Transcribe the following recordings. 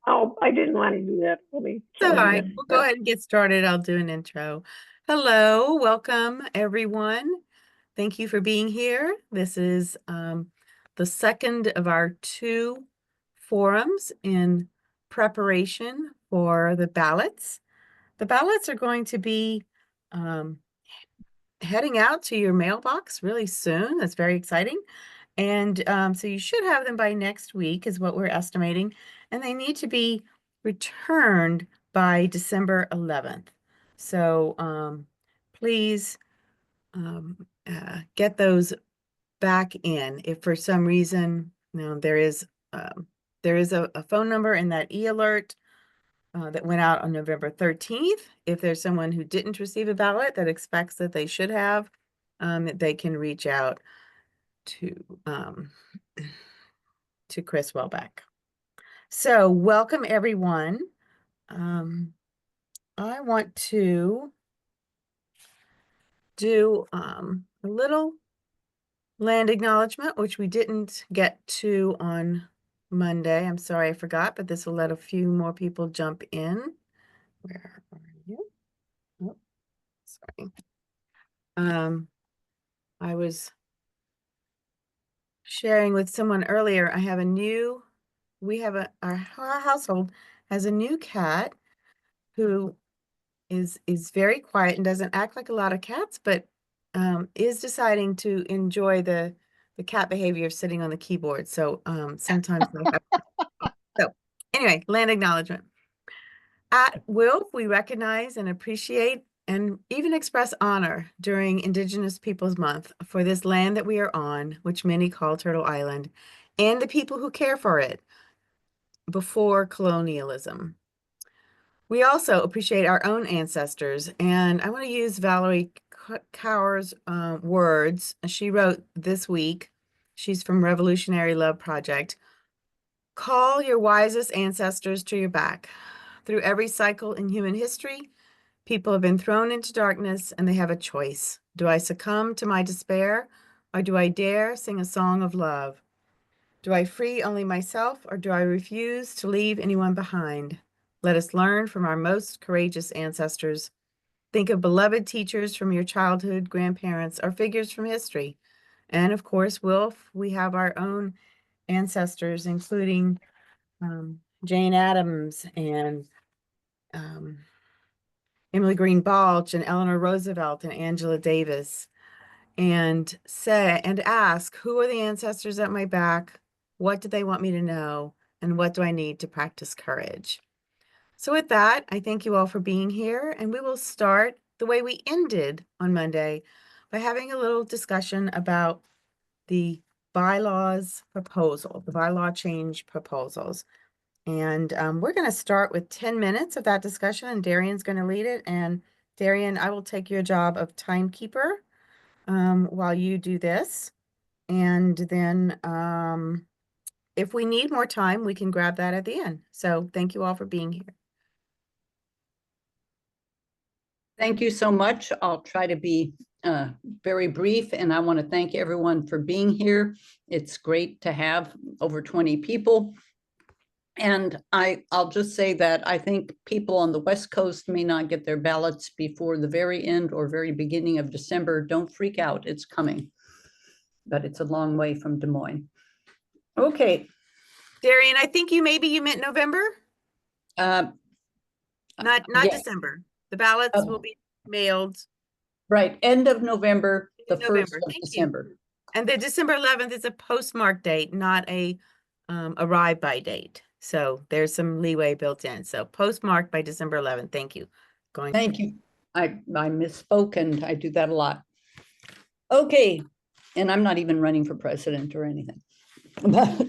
Oh, I didn't want to do that. Let me All tell you right, that. we'll go ahead and get started. I'll do an intro. Hello, welcome everyone. Thank you for being here. This is the second of our two forums in preparation for the ballots. The ballots are going to be um, heading out to your mailbox really soon. That's very exciting. And so you should have them by next week is what we're estimating. And they need to be returned by December 11th. So please get those back in. If for some reason, there is a phone number in that e-alert that went out on November 13th. If there's someone who didn't receive a ballot that expects that they should have, they can reach out to um, to Chris Welbeck. So welcome everyone. I want to do a little land acknowledgement, which we didn't get to on Monday. I'm sorry I forgot, but this will let a few more people jump in. Where are you? Oh, sorry. I was sharing with someone earlier, our household has a new cat who is very quiet and doesn't act like a lot of cats, but is deciding to enjoy the cat behavior of sitting on the keyboard. So sometimes they have. So anyway, land acknowledgement. At WILPF, we recognize and appreciate and even express honor during Indigenous Peoples Month for this land that we are on, which many call Turtle Island, and the people who care for it before colonialism. We also appreciate our own ancestors, and I want to use Valerie Cower's words. She wrote this week, she's from Revolutionary Love Project, call your wisest ancestors to your back. Through every cycle in human history, people have been thrown into darkness and they have a choice. Do I succumb to my despair, or do I dare sing a song of love? Do I free only myself, or do I refuse to leave anyone behind? Let us learn from our most courageous ancestors. Think of beloved teachers from your childhood, grandparents, or figures from history. And of course, Wilf, we have our own ancestors, including Jane Addams and um, Emily Green Balch and Eleanor Roosevelt and Angela Davis. And ask, who are the ancestors at my back? What do they want me to know? And what do I need to practice courage? So with that, I thank you all for being here, and we will start the way we ended on Monday by having a little discussion about the bylaws proposal, the bylaw change proposals. And we're going to start with 10 minutes of that discussion, and Darian's going to lead it. And Darian, I will take your job of timekeeper while you do this. And then if we need more time, we can grab that at the end. So thank you all for being here. Thank you so much. I'll try to be very brief, and I want to thank everyone for being here. It's great to have over 20 people. And I'll just say that I think people on the West Coast may not get their ballots before the very end or very beginning of December. Don't freak out, it's coming, but it's a long way from Des Moines. Okay. Darian, I think you meant November? Not yes. December. The ballots will be mailed. Right, end of November, the November. 1st of December. And the December 11th is a postmark date, not a arrive by date. So there's some leeway built in. So postmarked by December 11th. Thank you. Thank you. I misspoke, and I do that a lot. Okay, and I'm not even running for president or anything. But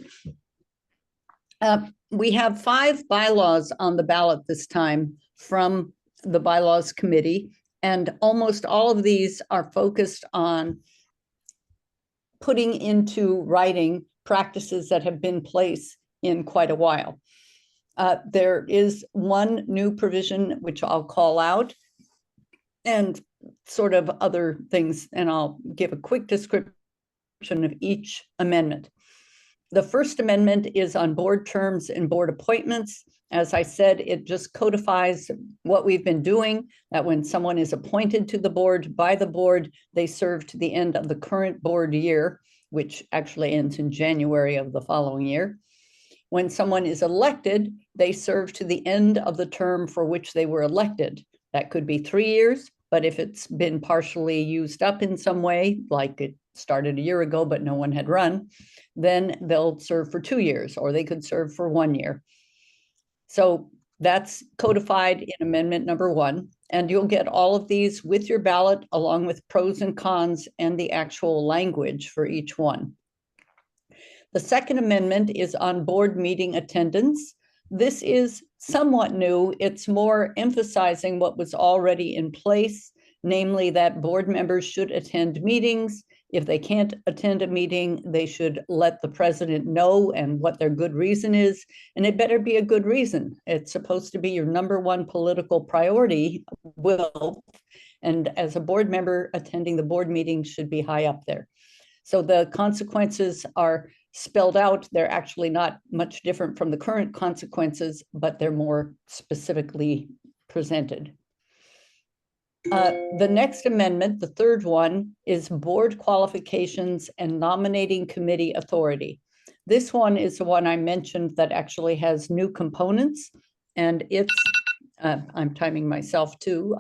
we have 5 bylaws on the ballot this time from the bylaws committee, and almost all of these are focused on putting into writing practices that have been in place in quite a while. There is one new provision which I'll call out, and sort of other things, and I'll give a quick description of each amendment. The first amendment is on board terms and board appointments. As I said, it just codifies what we've been doing, that when someone is appointed to the board by the board, they serve to the end of the current board year, which actually ends in January of the following year. When someone is elected, they serve to the end of the term for which they were elected. That could be 3 years, but if it's been partially used up in some way, like it started a year ago, but no one had run, then they'll serve for 2 years, or they could serve for 1 year. So that's codified in amendment number 1, and you'll get all of these with your ballot along with pros and cons and the actual language for each one. The second amendment is on board meeting attendance. This is somewhat new. It's more emphasizing what was already in place, namely that board members should attend meetings. If they can't attend a meeting, they should let the president know and what their good reason is. And it better be a good reason. It's supposed to be your number one political priority, WILPF. And as a board member, attending the board meeting should be high up there. So the consequences are spelled out. They're actually not much different from the current consequences, but they're more specifically presented. The next amendment, the third one, is board qualifications and nominating committee authority. This one is the one I mentioned that actually has new components, and it's, I'm timing myself too.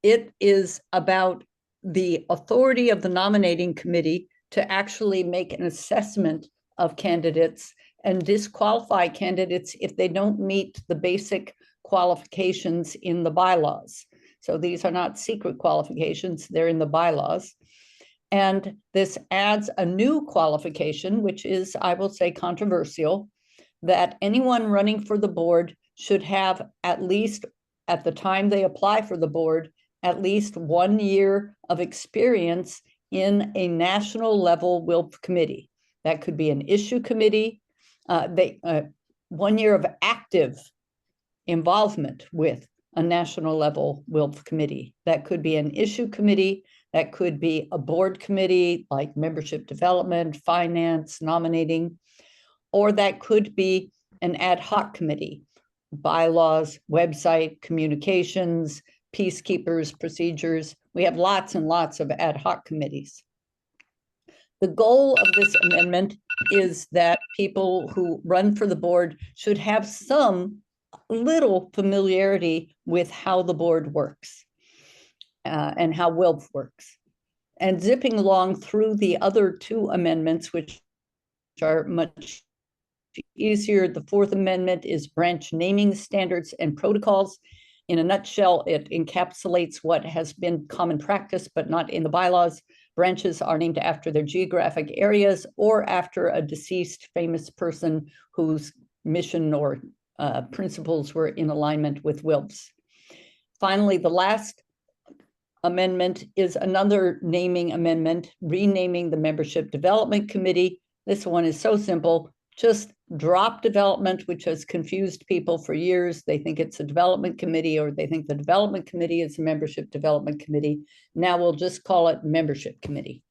It is about the authority of the nominating committee to actually make an assessment of candidates and disqualify candidates if they don't meet the basic qualifications in the bylaws. So these are not secret qualifications, they're in the bylaws. And this adds a new qualification, which is, I will say, controversial, that anyone running for the board should have at least, at the time they apply for the board, at least 1 year of experience in a national level WILPF committee. That could be an issue committee, 1 year of active involvement with a national level WILPF committee. That could be an issue committee, that could be a board committee like membership development, finance, nominating, or that could be an ad hoc committee, bylaws, website, communications, peacekeepers, procedures. We have lots and lots of ad hoc committees. The goal of this amendment is that people who run for the board should have some little familiarity with how the board works and how WILPF works. And zipping along through the other two amendments, which are much easier. The fourth amendment is branch naming standards and protocols. In a nutshell, it encapsulates what has been common practice, but not in the bylaws. Branches are named after their geographic areas or after a deceased famous person whose mission or principles were in alignment with WILPF's. Finally, the last amendment is another naming amendment, renaming the Membership Development Committee. This one is so simple. Just drop development, which has confused people for years. They think it's a development committee, or they think the development committee is a membership development committee. Now we'll just call it membership committee.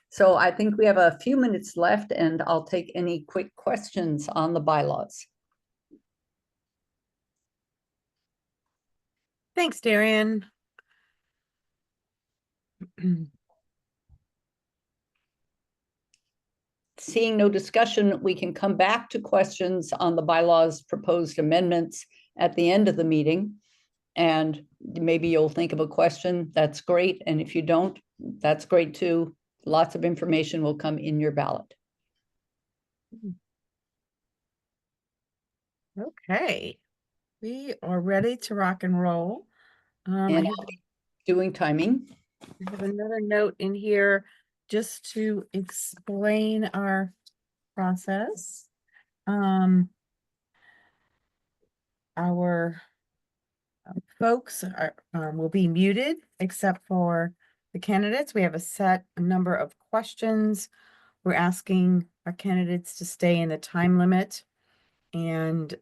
So I think we have a few minutes left, and I'll take any quick questions on the bylaws. Thanks, Darian. Seeing no discussion, we can come back to questions on the bylaws proposed amendments at the end of the meeting. And maybe you'll think of a question. That's great. And if you don't, that's great too. Lots of information will come in your ballot. Okay, we are ready to rock and roll. And doing timing. I have another note in here just to explain our process. Our folks are, will be muted except for the candidates. We have a set number of questions. We're asking our candidates to stay in the time limit. And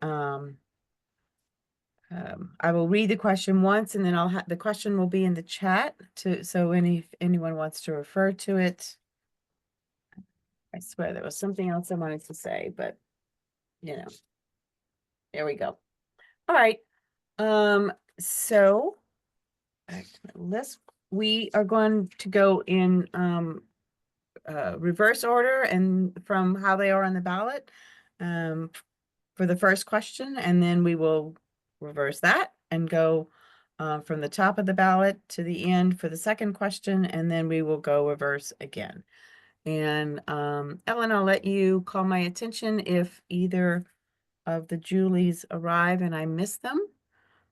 I will read the question once, and then I'll have the question will be in the chat so if anyone wants to refer to it. I swear there was something else I wanted to say, but you know, there we go. All right. So back to my list. We are going to go in reverse order and from how they are on the ballot for the first question, and then we will reverse that and go from the top of the ballot to the end for the second question, and then we will go reverse again. And Ellen, I'll let you call my attention if either of the Julies arrive and I miss them.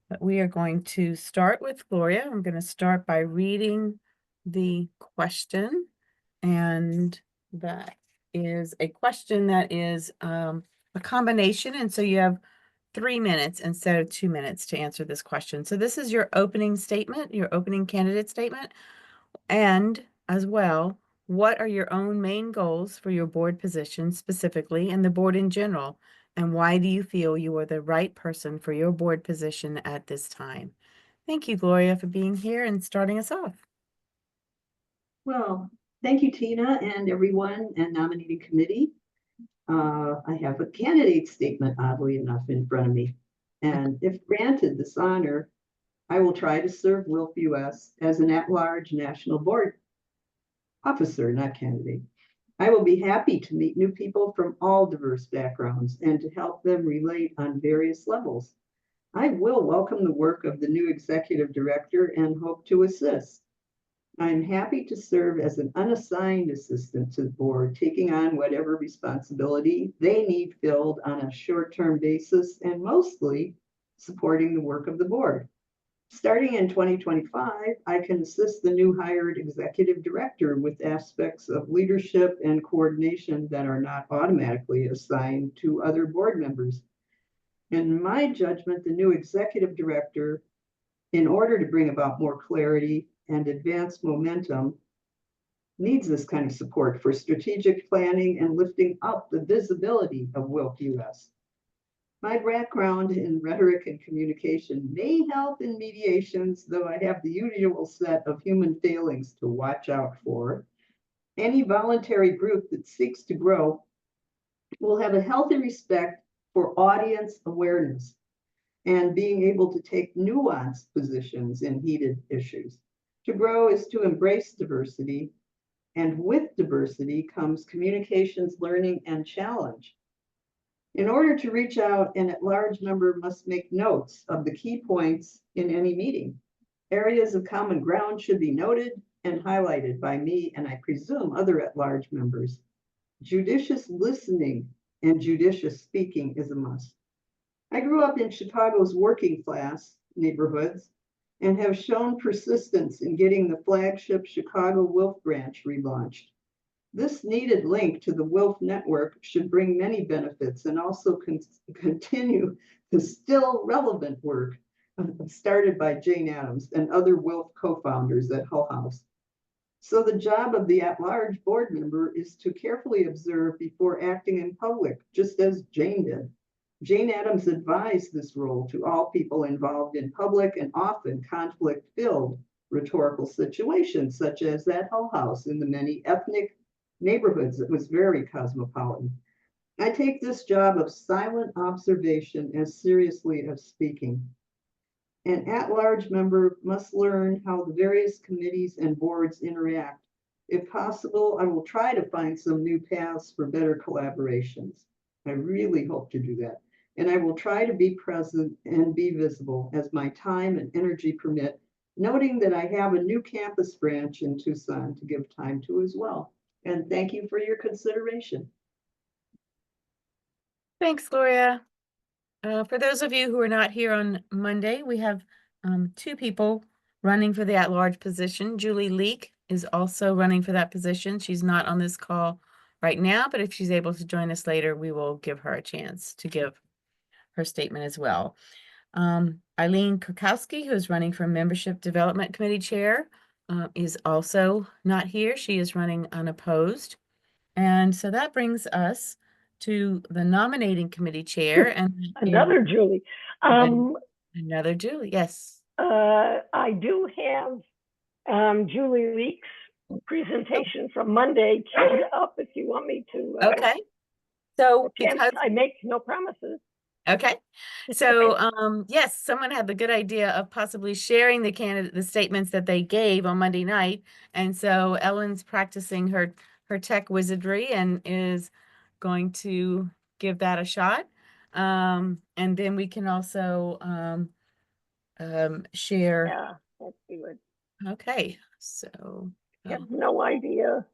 But we are going to start with Gloria. I'm going to start by reading the question. And that is a question that is a combination. And so you have 3 minutes instead of 2 minutes to answer this question. So this is your opening statement, your opening candidate statement. And as well, what are your own main goals for your board position specifically and the board in general? And why do you feel you are the right person for your board position at this time? Thank you, Gloria, for being here and starting us off. Well, thank you, Tina, and everyone and nominating committee. I have a candidate statement, oddly enough, in front of me. And if granted this honor, I will try to serve WILPF US as an at-large national board officer, not candidate. I will be happy to meet new people from all diverse backgrounds and to help them relate on various levels. I will welcome the work of the new executive director and hope to assist. I'm happy to serve as an unassigned assistant to the board, taking on whatever responsibility they need filled on a short-term basis and mostly supporting the work of the board. Starting in 2025, I can assist the new hired executive director with aspects of leadership and coordination that are not automatically assigned to other board members. In my judgment, the new executive director, in order to bring about more clarity and advance momentum, needs this kind of support for strategic planning and lifting up the visibility of WILPF US. My background in rhetoric and communication may help in mediations, though I have the usual set of human failings to watch out for. Any voluntary group that seeks to grow will have a healthy respect for audience awareness and being able to take nuanced positions in heated issues. To grow is to embrace diversity, and with diversity comes communications, learning, and challenge. In order to reach out, an at-large member must make notes of the key points in any meeting. Areas of common ground should be noted and highlighted by me, and I presume other at-large members. Judicious listening and judicious speaking is a must. I grew up in Chicago's working class neighborhoods and have shown persistence in getting the flagship Chicago WILPF branch relaunched. This needed link to the WILPF network should bring many benefits and also continue the still relevant work started by Jane Addams and other WILPF co-founders at Hull House. So the job of the at-large board member is to carefully observe before acting in public, just as Jane did. Jane Addams advised this role to all people involved in public and often conflict-filled rhetorical situations, such as at Hull House in the many ethnic neighborhoods that was very cosmopolitan. I take this job of silent observation as seriously as speaking. An at-large member must learn how the various committees and boards interact. If possible, I will try to find some new paths for better collaborations. I really hope to do that. And I will try to be present and be visible as my time and energy permit, noting that I have a new campus branch in Tucson to give time to as well. And thank you for your consideration. Thanks, Gloria. For those of you who are not here on Monday, we have 2 people running for the at-large position. Julie Leek is also running for that position. She's not on this call right now, but if she's able to join us later, we will give her a chance to give her statement as well. Eileen Kurkowski, who is running for Membership Development Committee Chair, is also not here. She is running unopposed. And so that brings us to the nominating committee chair and Another Julie. another Julie, yes. I do have Julie Leek's presentation from Monday queued up if you want me to. Okay. So because because I make no promises. Okay, so yes, someone had the good idea of possibly sharing the statements that they gave on Monday night. And so Ellen's practicing her tech wizardry and is going to give that a shot. And then we can also share. Yeah, let's do it. Okay, so I have no idea.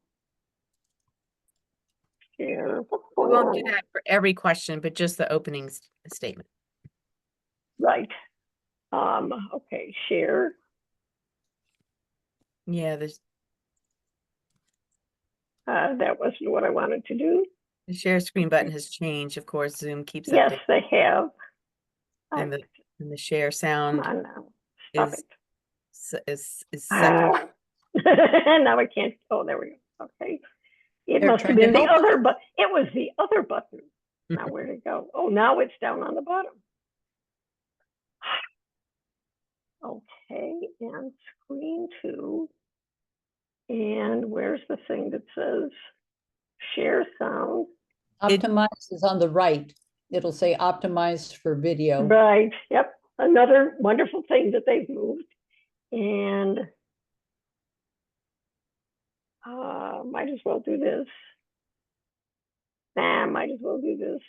Share. What's we going won't do on? that for every question, but just the opening statement. Right. Okay, share. Yeah, That wasn't what I wanted to do. the share screen button has changed. Of course, Zoom keeps Yes, updating, they have. and the share Come sound on now. Stop is it. is second. Now I can't. Oh, there we go. Okay. It They're must have trying to been the help other, but it was the other button. Now where'd it go? Oh, now it's down on the bottom. Okay, and screen 2. And where's the thing that says share sound? Optimize is on the right. It'll say optimize for video. Right, yep. Another wonderful thing that they've moved. And might as well do this. Nah, might as well do this.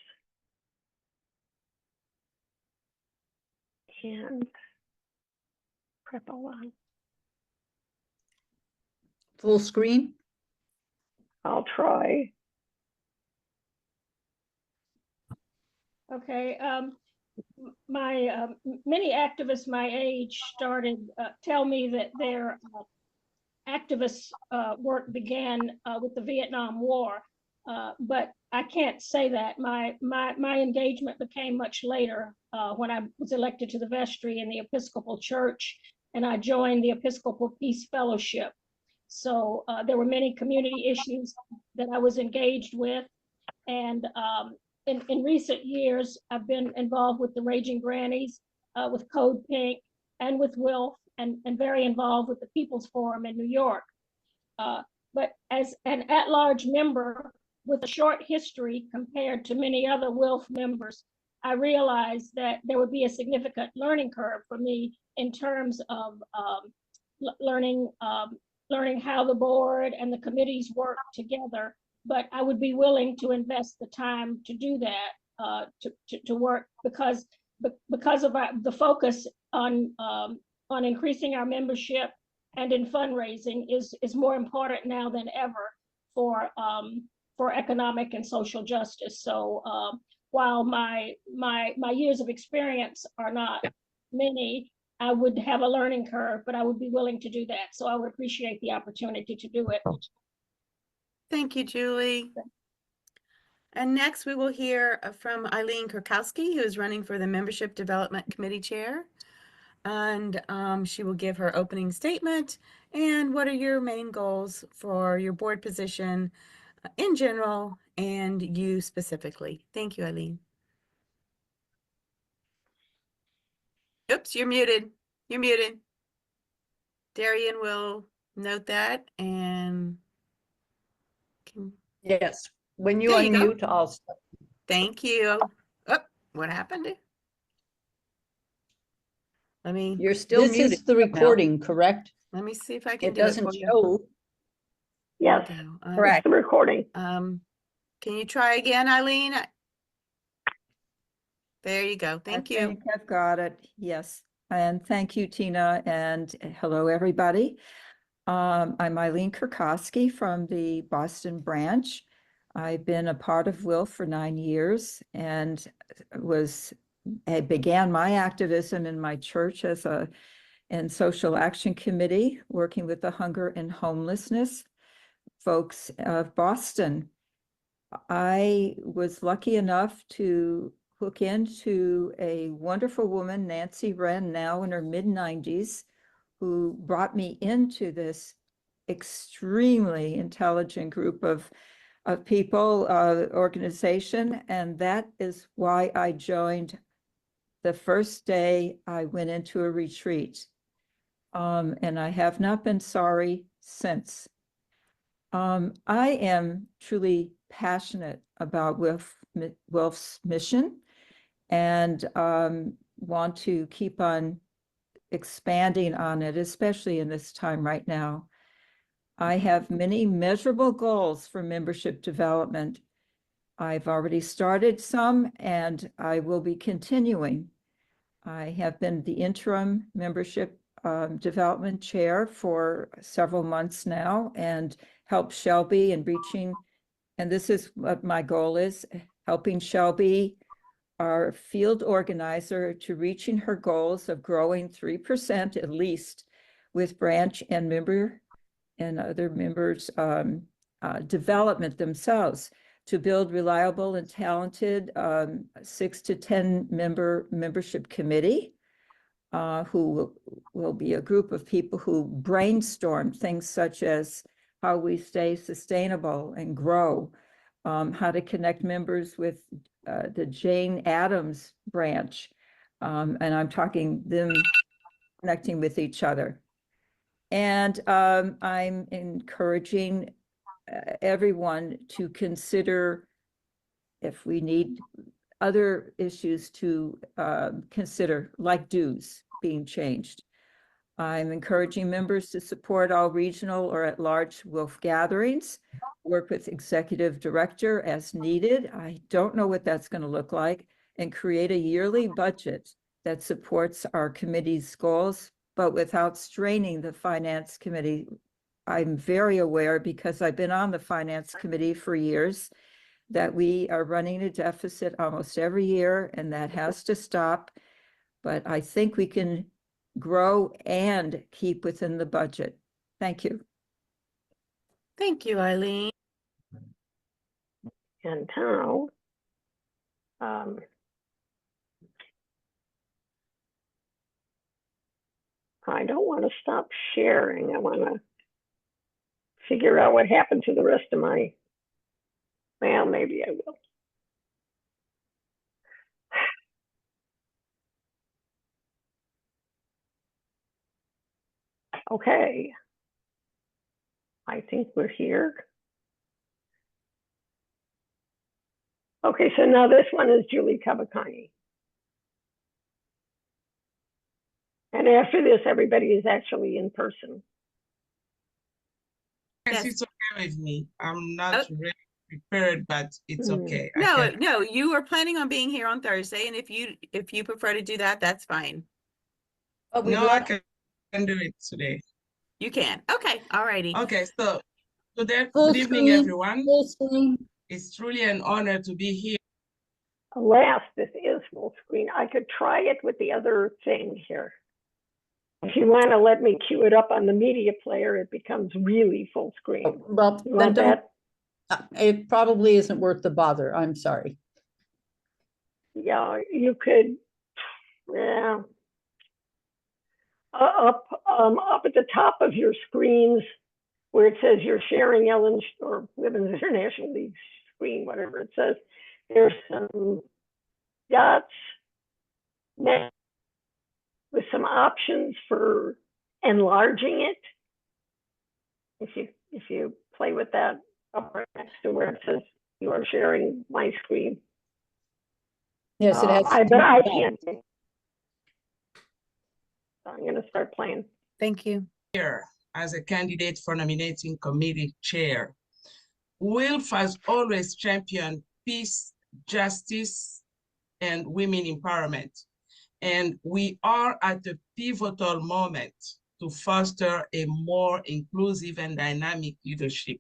And prep all on. Full screen? I'll try. Okay, my many activists my age started tell me that their activist work began with the Vietnam War, but I can't say that. My engagement became much later when I was elected to the vestry in the Episcopal Church, and I joined the Episcopal Peace Fellowship. So there were many community issues that I was engaged with, and in recent years, I've been involved with the Raging Grannies, with Code Pink, and with WILF, and very involved with the People's Forum in New York. But as an at-large member with a short history compared to many other WILF members, I realized that there would be a significant learning curve for me in terms of learning how the board and the committees work together. But I would be willing to invest the time to do that, to work, because of the focus on increasing our membership and in fundraising is more important now than ever for economic and social justice. So while my years of experience are not many, I would have a learning curve, but I would be willing to do that. So I would appreciate the opportunity to do it. Thank you, Julie. And next we will hear from Eileen Kurkowski, who is running for the Membership Development Committee Chair. And she will give her opening statement and what are your main goals for your board position in general and you specifically. Thank you, Eileen. Oops, you're muted. You're muted. Darian will note that and Yes. When you There you go. unmute, I'll stop. thank you. Oh, what happened? Let me You're still This muted. is The now. recording, correct? Let me see if I can It do it doesn't for you. show. Yes, Here we go. it's the recording. Can you try again, Eileen? There you go. Thank you. I think I've got it. Yes. And thank you, Tina. And hello, everybody. I'm Eileen Kurkowski from the Boston branch. I've been a part of WILF for 9 years and I began my activism in my church in social action committee, working with the hunger and homelessness folks of Boston. I was lucky enough to hook into a wonderful woman, Nancy Wren, now in her mid-90s, who brought me into this extremely intelligent group of people, organization, and that is why I joined the first day I went into a retreat. And I have not been sorry since. I am truly passionate about WILF's mission and want to keep on expanding on it, especially in this time right now. I have many measurable goals for membership development. I've already started some, and I will be continuing. I have been the interim membership development chair for several months now, and helped Shelby in reaching, and this is what my goal is, helping Shelby, our field organizer, to reaching her goals of growing 3% at least with branch and member and other members' development themselves, to build reliable and talented 6 to 10 membership committee, who will be a group of people who brainstorm things such as how we stay sustainable and grow, how to connect members with the Jane Addams branch. And I'm talking them connecting with each other. And I'm encouraging everyone to consider if we need other issues to consider, like dues being changed. I'm encouraging members to support all regional or at-large WILPF gatherings, work with executive director as needed. I don't know what that's going to look like, and create a yearly budget that supports our committee's goals, but without straining the finance committee. I'm very aware, because I've been on the finance committee for years, that we are running a deficit almost every year, and that has to stop. But I think we can grow and keep within the budget. Thank you. Thank you, Eileen. And now, I don't want to stop sharing. I want to figure out what happened to the rest of my, well, maybe I will. Okay. I think we're here. Okay, so now this one is Julie Kawakami. And after this, everybody is actually in person. Yes, Yes. it's okay with me. I'm not Oh. really prepared, but it's okay. I No, can- no, you are planning on being here on Thursday, and if you prefer to do that, that's fine. But we'd No, I love can do it today. You can. Okay, all righty. Okay, so full good evening, screen, everyone. full screen. It's truly an honor to be here. Alas, this is full screen. I could try it with the other thing here. If you want to let me cue it up on the media player, it becomes really full screen. Well, You then want don't, that? it probably isn't worth the bother. I'm sorry. Yeah, you could, yeah. Up at the top of your screens where it says you're sharing Ellen's or Women's International League screen, whatever it says, there's some dots next with some options for enlarging it. If you play with that up right next to where it says you are sharing my screen. Yes, it has. But I can't. So I'm going to start playing. Thank you. Here as a candidate for nominating committee chair. WILPF has always championed peace, justice, and women empowerment. And we are at a pivotal moment to foster a more inclusive and dynamic leadership.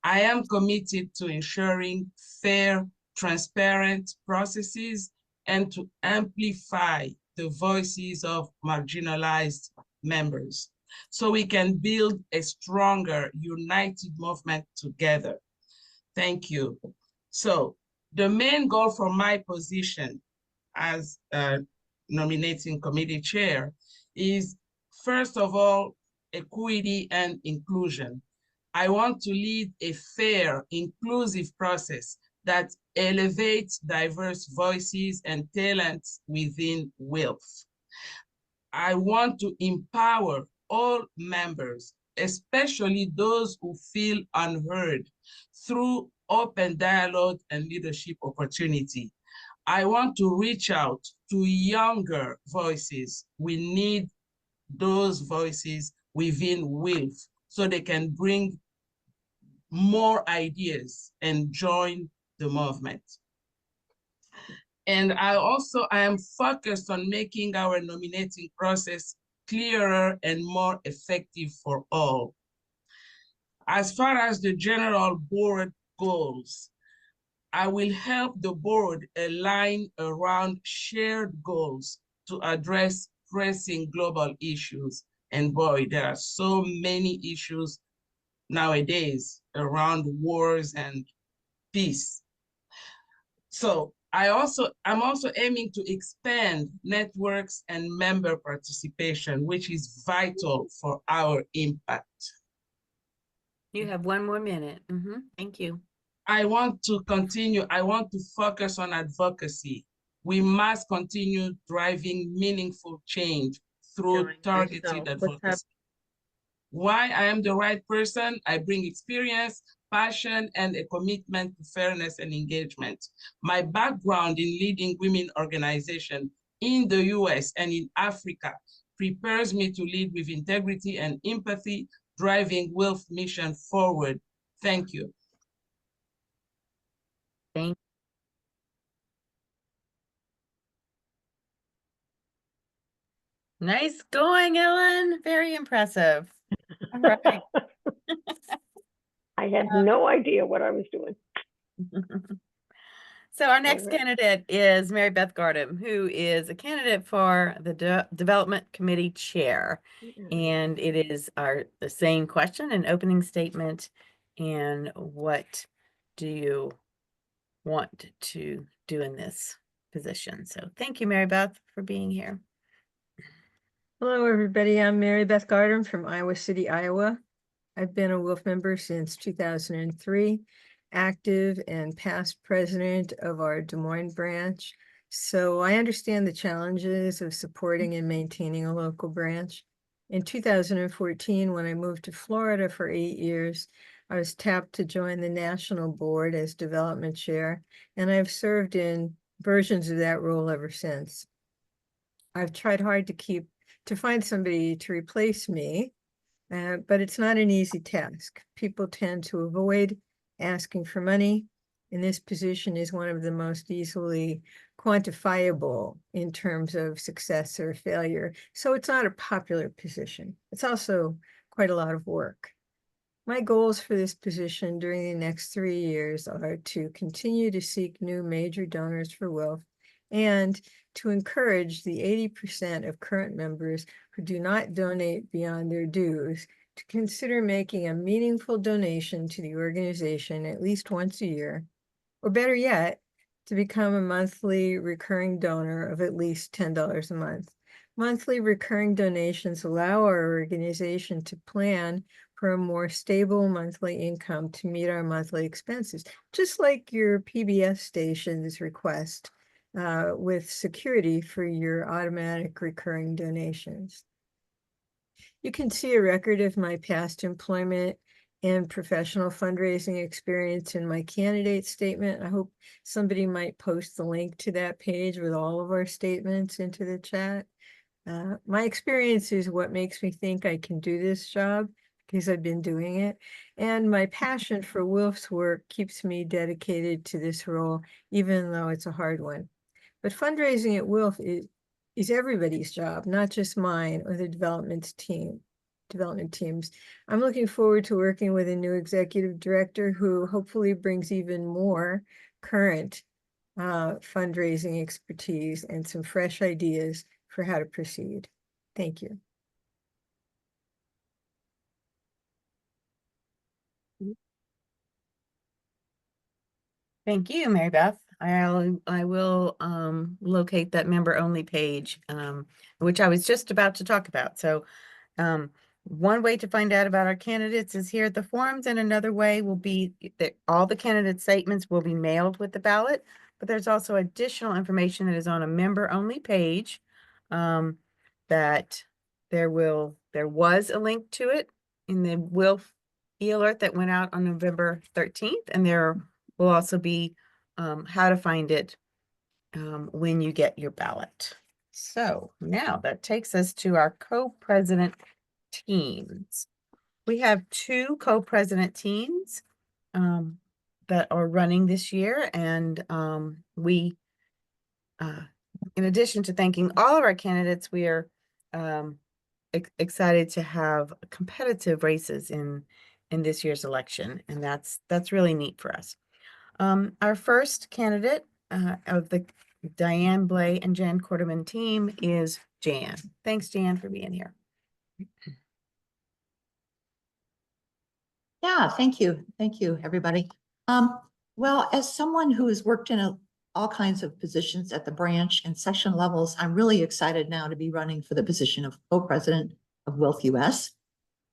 I am committed to ensuring fair, transparent processes and to amplify the voices of marginalized members so we can build a stronger, united movement together. Thank you. So the main goal for my position as nominating committee chair is, first of all, equity and inclusion. I want to lead a fair, inclusive process that elevates diverse voices and talents within WILPF. I want to empower all members, especially those who feel unheard, through open dialogue and leadership opportunity. I want to reach out to younger voices. We need those voices within WILPF so they can bring more ideas and join the movement. And I am focused on making our nominating process clearer and more effective for all. As far as the general board goals, I will help the board align around shared goals to address pressing global issues. And boy, there are so many issues nowadays around wars and peace. So I'm also aiming to expand networks and member participation, which is vital for our impact. You have 1 more minute. Thank you. I want to focus on advocacy. We must continue driving meaningful change through targeted advocacy. Why I am the right person? I bring experience, passion, and a commitment to fairness and engagement. My background in leading women organizations in the US and in Africa prepares me to lead with integrity and empathy, driving WILPF mission forward. Thank you. Thank Nice going, Ellen. Very impressive. All right. I had no idea what I was doing. So our next All right. candidate is Mary Beth Gardem, who is a candidate for the Development Committee Chair. And it is the same question, an opening statement, and what do you want to do in this position? So thank you, Mary Beth, for being here. Hello, everybody. I'm Mary Beth Gardem from Iowa City, Iowa. I've been a WILPF member since 2003, active and past president of our Des Moines branch. So I understand the challenges of supporting and maintaining a local branch. In 2014, when I moved to Florida for 8 years, I was tapped to join the national board as development chair, and I've served in versions of that role ever since. I've tried hard to find somebody to replace me, but it's not an easy task. People tend to avoid asking for money, and this position is one of the most easily quantifiable in terms of success or failure. So it's not a popular position. It's also quite a lot of work. My goals for this position during the next 3 years are to continue to seek new major donors for WILPF and to encourage the 80% of current members who do not donate beyond their dues to consider making a meaningful donation to the organization at least once a year, or better yet, to become a monthly recurring donor of at least $10 a month. Monthly recurring donations allow our organization to plan for a more stable monthly income to meet our monthly expenses, just like your PBS station's request, with security for your automatic recurring donations. You can see a record of my past employment and professional fundraising experience in my candidate statement. I hope somebody might post the link to that page with all of our statements into the chat. My experience is what makes me think I can do this job, because I've been doing it. And my passion for WILPF's work keeps me dedicated to this role, even though it's a hard one. But fundraising at WILPF is everybody's job, not just mine or the development teams. I'm looking forward to working with a new executive director who hopefully brings even more current fundraising expertise and some fresh ideas for how to proceed. Thank you. Thank you, Mary Beth. I will locate that member only page, which I was just about to talk about. So one way to find out about our candidates is here at the forums, and another way will be that all the candidate statements will be mailed with the ballot, but there's also additional information that is on a member only page, that there was a link to it in the WILPF e-alert that went out on November 13th, and there will also be how to find it when you get your ballot. So now that takes us to our co-president teams. We have 2 co-president teams that are running this year, and we, in addition to thanking all of our candidates, we are excited to have competitive races in this year's election, and that's really neat for us. Our first candidate of the Diane Blay and Jan Quarterman team is Jan. Thanks, Jan, for being here. Yeah, thank you. Thank you, everybody. Well, as someone who has worked in all kinds of positions at the branch and section levels, I'm really excited now to be running for the position of co-president of WILPF US.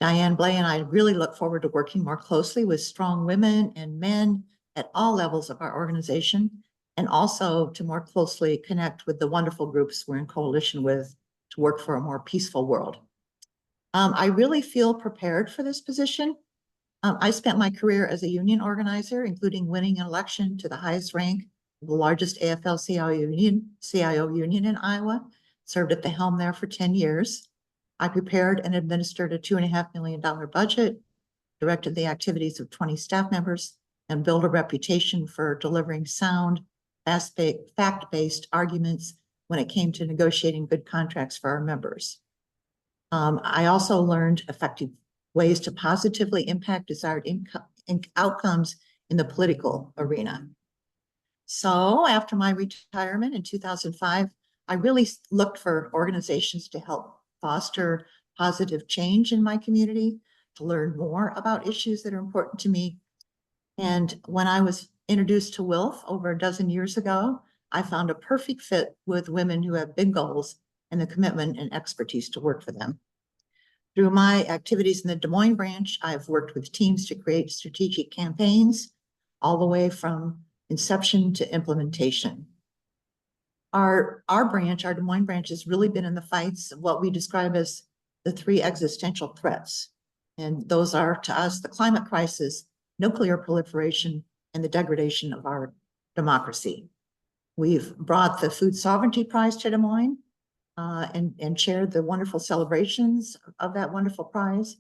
Diane Blay and I really look forward to working more closely with strong women and men at all levels of our organization, and also to more closely connect with the wonderful groups we're in coalition with to work for a more peaceful world. I really feel prepared for this position. I spent my career as a union organizer, including winning an election to the highest rank of the largest CIO union in Iowa, served at the helm there for 10 years. I prepared and administered a $2.5 million budget, directed the activities of 20 staff members, and built a reputation for delivering sound, fact-based arguments when it came to negotiating good contracts for our members. I also learned effective ways to positively impact desired outcomes in the political arena. So after my retirement in 2005, I really looked for organizations to help foster positive change in my community, to learn more about issues that are important to me. And when I was introduced to WILPF over a dozen years ago, I found a perfect fit with women who have big goals and the commitment and expertise to work for them. Through my activities in the Des Moines branch, I've worked with teams to create strategic campaigns all the way from inception to implementation. Our Des Moines branch, has really been in the fights of what we describe as the 3 existential threats. And those are, to us, the climate crisis, nuclear proliferation, and the degradation of our democracy. We've brought the Food Sovereignty Prize to Des Moines and chaired the wonderful celebrations of that wonderful prize.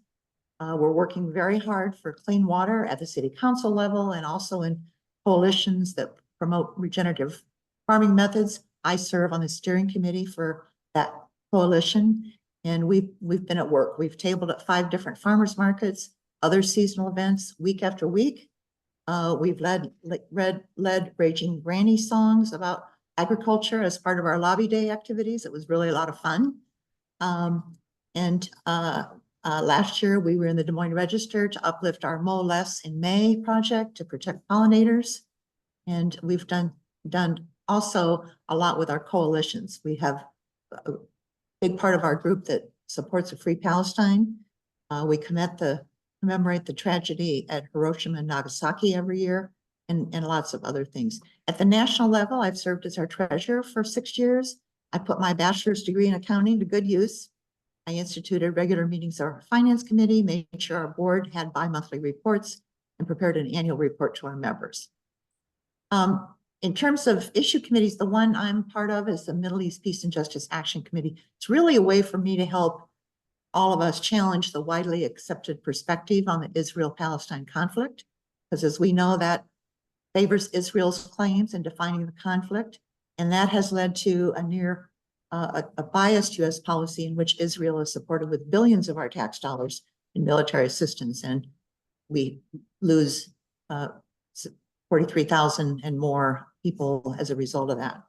We're working very hard for clean water at the city council level and also in coalitions that promote regenerative farming methods. I serve on the steering committee for that coalition, and we've been at work. We've tabled at 5 different farmers markets, other seasonal events week after week. We've led Raging Granny songs about agriculture as part of our lobby day activities. It was really a lot of fun. Last year we were in the Des Moines Register to uplift our Mow Less in May project to protect pollinators. And we've done also a lot with our coalitions. We have a big part of our group that supports a free Palestine. We commemorate the tragedy at Hiroshima and Nagasaki every year, and lots of other things. At the national level, I've served as our treasurer for 6 years. I put my bachelor's degree in accounting to good use. I instituted regular meetings of our finance committee, made sure our board had bi-monthly reports, and prepared an annual report to our members. In terms of issue committees, the one I'm part of is the Middle East Peace and Justice Action Committee. It's really a way for me to help all of us challenge the widely accepted perspective on the Israel-Palestine conflict, because as we know, that favors Israel's claims in defining the conflict, and that has led to a biased U.S. policy in which Israel is supported with billions of our tax dollars in military assistance, and we lose 43,000 and more people as a result of that.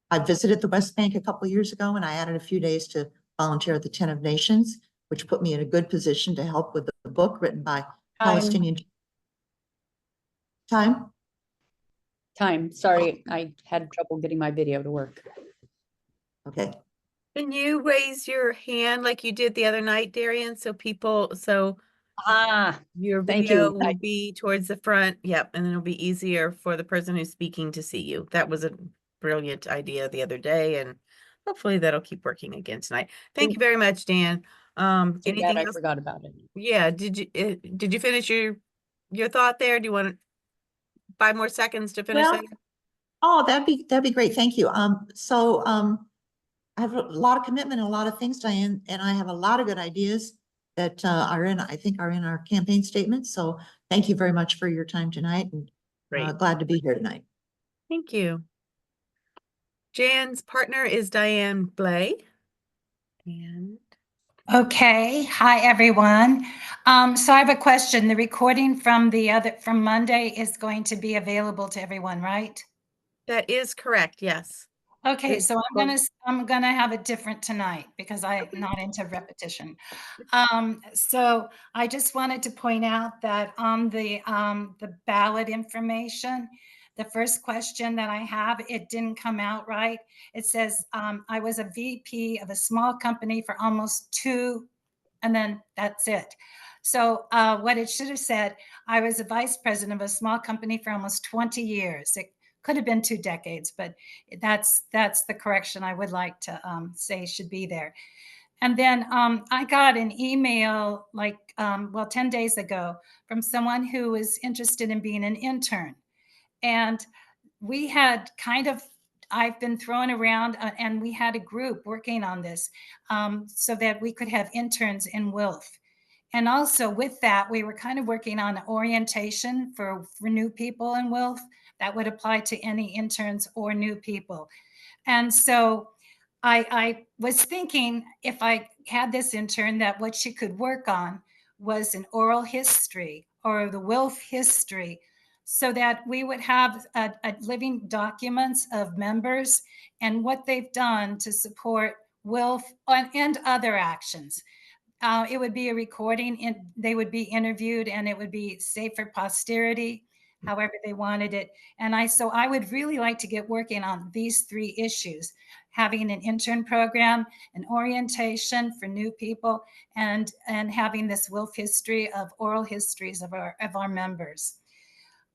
I visited the West Bank a couple of years ago, and I added a few days to volunteer at the Tent of Nations, which put me in a good position to help with the book written by Palestinian. Time. Sorry, I had trouble getting my video to work. Okay. Can you raise your hand like you did the other night, Darian, so your thank video you. will be towards the front? Yep, and then it'll be easier for the person who's speaking to see you. That was a brilliant idea the other day, and hopefully that'll keep working again tonight. Thank you very much, Dan. Anything I else? forgot about it. Yeah, did you finish your thought there? Do you want 5 more seconds to finish Well, that? Oh, that'd be great. Thank you. I have a lot of commitment and a lot of things, Diane, and I have a lot of good ideas that I think are in our campaign statement. So thank you very much for your time tonight, and Great. glad to be here tonight. Thank you. Jan's partner is Diane Blay. And Okay, hi everyone. So I have a question. The recording from from Monday is going to be available to everyone, right? that is correct, yes. Okay, It's so going- I'm gonna have it different tonight because I'm not into repetition. So I just wanted to point out that on the ballot information, the first question that I have, it didn't come out right. It says, I was a VP of a small company for almost 2, and then that's it. So what it should have said, I was a vice president of a small company for almost 20 years. It could have been 2 decades, but that's the correction I would like to say should be there. And then I got an email like, 10 days ago from someone who was interested in being an intern. And we had I've been thrown around and we had a group working on this so that we could have interns in WILF. And also with that, we were kind of working on orientation for new people in WILF that would apply to any interns or new people. And so I was thinking if I had this intern that what she could work on was an oral history or the WILF history so that we would have a living documents of members and what they've done to support WILF and other actions. It would be a recording and they would be interviewed and it would be safe for posterity, however they wanted it. And so I would really like to get working on these 3 issues, having an intern program, an orientation for new people, and having this WILF history of oral histories of our members.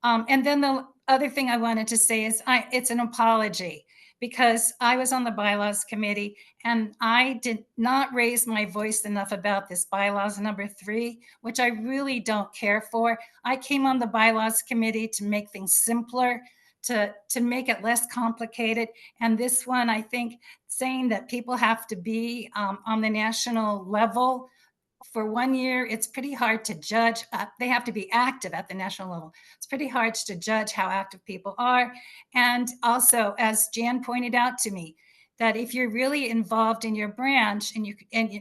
And then the other thing I wanted to say is it's an apology because I was on the bylaws committee and I did not raise my voice enough about this bylaws number 3, which I really don't care for. I came on the bylaws committee to make things simpler, to make it less complicated. And this one, I think saying that people have to be on the national level for 1 year, it's pretty hard to judge. They have to be active at the national level. It's pretty hard to judge how active people are. And also, as Jan pointed out to me, that if you're really involved in your branch and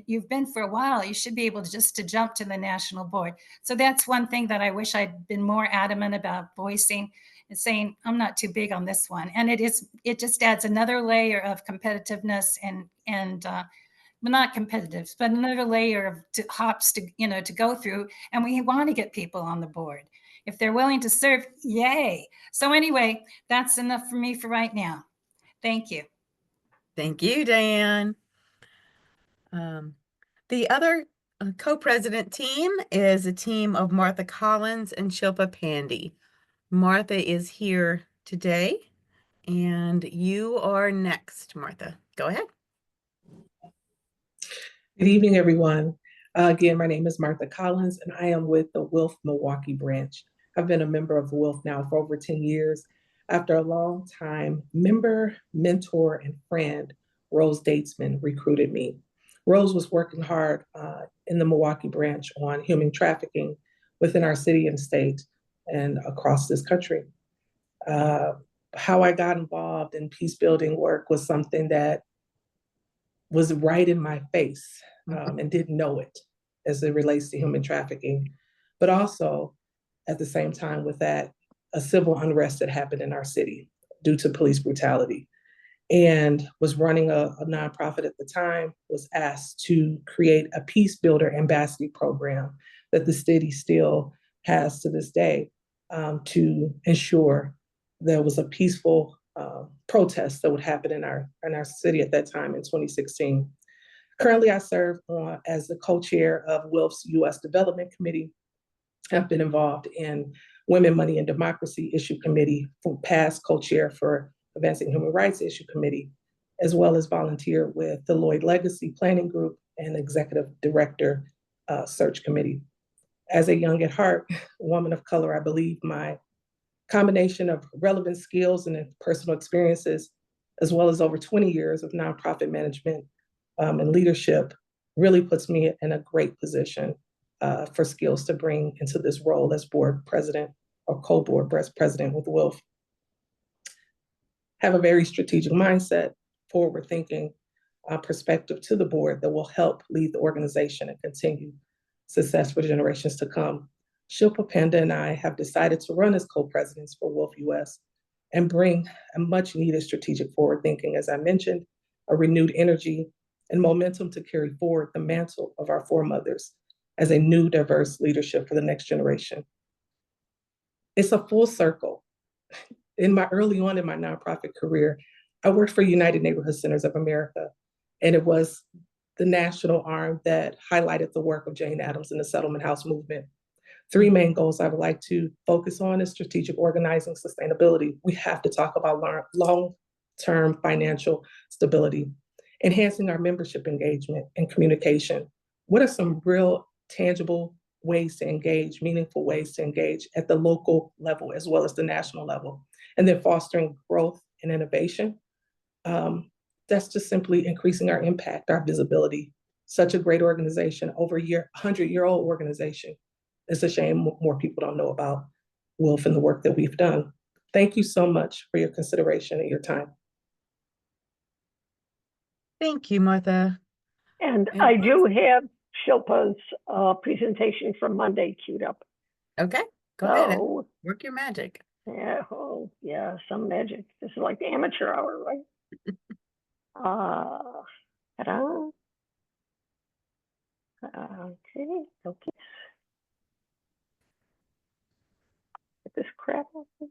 you've been for a while, you should be able to jump to the national board. So that's one thing that I wish I'd been more adamant about voicing and saying, I'm not too big on this one. And it just adds another layer of competitiveness and well, not competitive, but another layer of hops to go through. And we want to get people on the board. If they're willing to serve, yay. So anyway, that's enough for me for right now. Thank you. Thank you, Diane. The other co-president team is a team of Martha Collins and Shilpa Pandey. Martha is here today, and you are next, Martha. Go ahead. Good evening, everyone. Again, my name is Martha Collins, and I am with the WILF Milwaukee branch. I've been a member of WILF now for over 10 years. After a long time, member, mentor, and friend, Rose Datesman, recruited me. Rose was working hard in the Milwaukee branch on human trafficking within our city and state and across this country. How I got involved in peace building work was something that was right in my face and didn't know it as it relates to human trafficking. But also, at the same time with that, a civil unrest that happened in our city due to police brutality. And was running a nonprofit at the time, was asked to create a peace builder ambassador program that the city still has to this day to ensure there was a peaceful protest that would happen in our city at that time in 2016. Currently, I serve as the co-chair of WILF's U.S. Development Committee. I've been involved in Women, Money, and Democracy Issue Committee, past co-chair for Advancing Human Rights Issue Committee, as well as volunteer with the Lloyd Legacy Planning Group and Executive Director Search Committee. As a young at heart woman of color, I believe my Combination of relevant skills and personal experiences, as well as over 20 years of nonprofit management and leadership, really puts me in a great position for skills to bring into this role as board president or co-board president with WILPF. Have a very strategic mindset, forward-thinking perspective to the board that will help lead the organization and continue success for generations to come. Shilpa Panda and I have decided to run as co-presidents for WILPF US and bring a much needed strategic forward thinking, as I mentioned, a renewed energy and momentum to carry forward the mantle of our foremothers as a new diverse leadership for the next generation. It's a full circle. Early on in my nonprofit career, I worked for United Neighborhood Centers of America, and it was the national arm that highlighted the work of Jane Addams and the settlement house movement. 3 main goals I would like to focus on is strategic organizing, sustainability. We have to talk about long-term financial stability, enhancing our membership engagement and communication. What are some real tangible ways to engage, meaningful ways to engage at the local level as well as the national level? And then fostering growth and innovation. That's just simply increasing our impact, our visibility. Such a great organization, over 100-year-old organization. It's a shame more people don't know about WILPF and the work that we've done. Thank you so much for your consideration and your time. Thank you, Martha. And And I do have Shilpa's presentation from Monday queued up. Okay, go ahead and So, work your magic. yeah, oh, yeah, some magic. This is like the amateur hour, right? Ta-da. Okay. Get this crap open.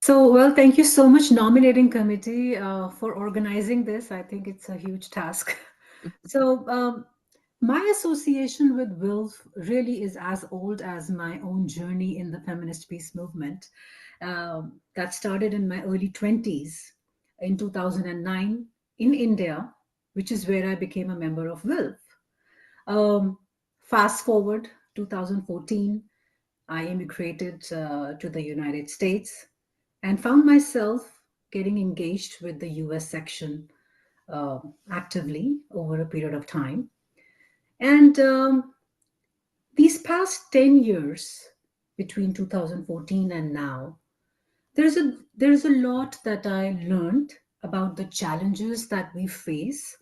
So, well, thank you so much, nominating committee, for organizing this. I think it's a huge task. So, my association with WILPF really is as old as my own journey in the feminist peace movement. That started in my early 20s in 2009 in India, which is where I became a member of WILPF. Fast forward 2014, I immigrated to the United States and found myself getting engaged with the US section actively over a period of time. And these past 10 years, between 2014 and now, there's a lot that I learned about the challenges that we face,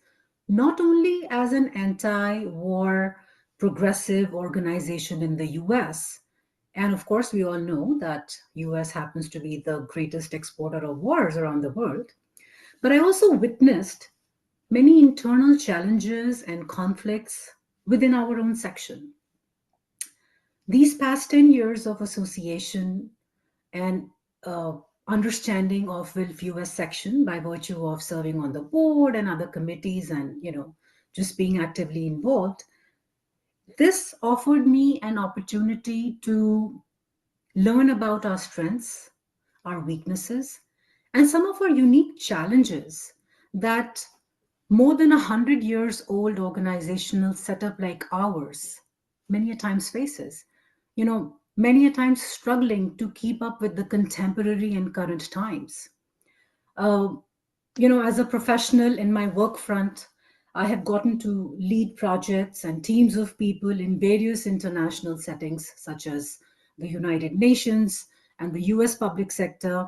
not only as an anti-war progressive organization in the US. And of course, we all know that US happens to be the greatest exporter of wars around the world. But I also witnessed many internal challenges and conflicts within our own section. These past 10 years of association and understanding of WILPF US section by virtue of serving on the board and other committees and, just being actively involved, this offered me an opportunity to learn about our strengths, our weaknesses, and some of our unique challenges that more than 100 years old organizational setup like ours many a times faces. Many a times struggling to keep up with the contemporary and current times. As a professional in my work front, I have gotten to lead projects and teams of people in various international settings, such as the United Nations and the US public sector.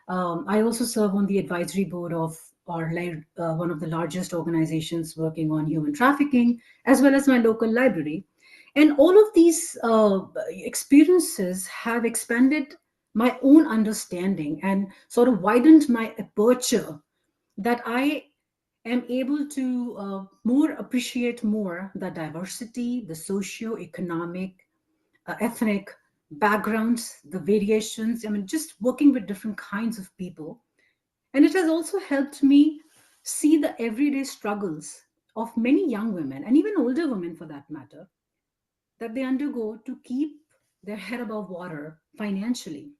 I also serve on the advisory board of one of the largest organizations working on human trafficking, as well as my local library. And all of these experiences have expanded my own understanding and sort of widened my aperture, that I am able to more appreciate more the diversity, the socio-economic, ethnic backgrounds, the variations. I mean, just working with different kinds of people. And it has also helped me see the everyday struggles of many young women, and even older women for that matter, that they undergo to keep their head above water financially.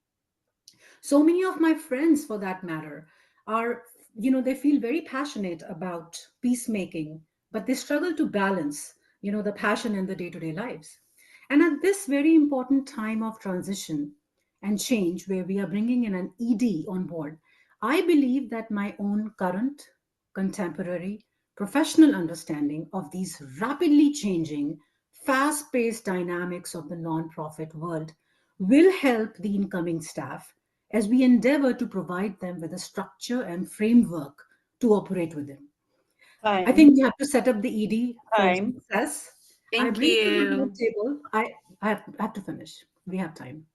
So many of my friends, for that matter, are they feel very passionate about peacemaking, but they struggle to balance, the passion in the day-to-day lives. And at this very important time of transition and change, where we are bringing in an ED on board, I believe that my own current, contemporary, professional understanding of these rapidly changing, fast-paced dynamics of the nonprofit world will help the incoming staff as we endeavor to provide them with a structure and framework to operate within. I think we have to set up the ED for success. I Thank bring to the board you. table, I have to finish. We have time.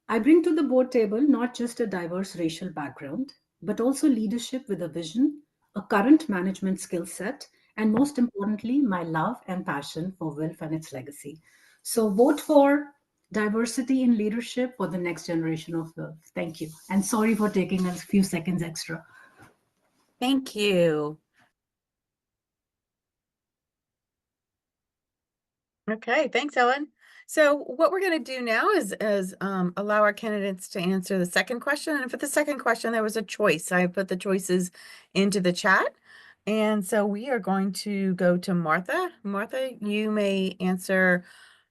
I bring to the board table not just a diverse racial background, but also leadership with a vision, a current management skill set, and most importantly, my love and passion for WILF and its legacy. So vote for diversity in leadership for the next generation of WILF. Thank you. And sorry for taking a few seconds extra. Thank you. Okay, thanks, Ellen. So what we're going to do now is allow our candidates to answer the second question. And for the second question, there was a choice. I put the choices into the chat. And so we are going to go to Martha. Martha, you may answer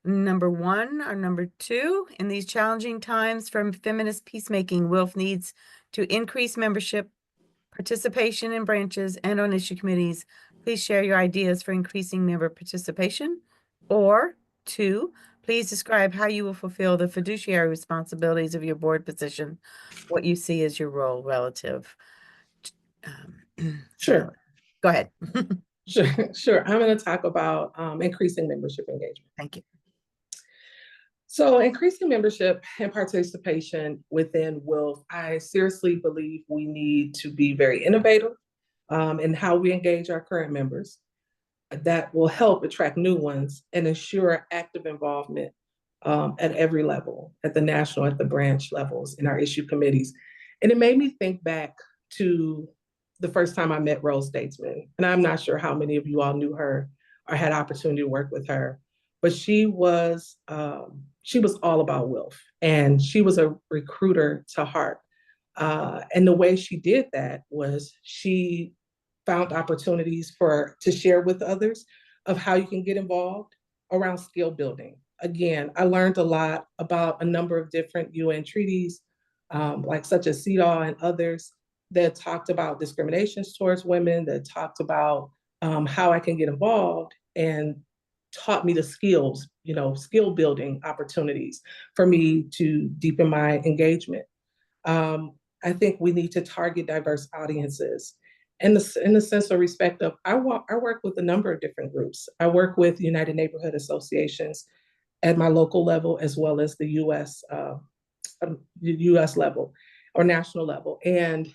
number 1 or number 2. In these challenging times from feminist peacemaking, WILF needs to increase membership, participation in branches, and on issue committees. Please share your ideas for increasing member participation. Or 2, please describe how you will fulfill the fiduciary responsibilities of your board position, what you see as your role relative. Sure. Go ahead. Sure. I'm going to talk about increasing membership engagement. Thank you. So increasing membership and participation within WILF, I seriously believe we need to be very innovative in how we engage our current members. That will help attract new ones and ensure active involvement at every level, at the national, at the branch levels, in our issue committees. And it made me think back to the first time I met Rose Statesman. And I'm not sure how many of you all knew her or had opportunity to work with her, but she was all about WILF, and she was a recruiter to heart. And the way she did that was she found opportunities to share with others of how you can get involved around skill building. Again, I learned a lot about a number of different UN treaties, like such as CEDAW and others, that talked about discriminations towards women, that talked about how I can get involved, and taught me the skills, skill building opportunities for me to deepen my engagement. I think we need to target diverse audiences in the sense of respect of, I work with a number of different groups. I work with United Neighborhood Associations at my local level, as well as the US level or national level. And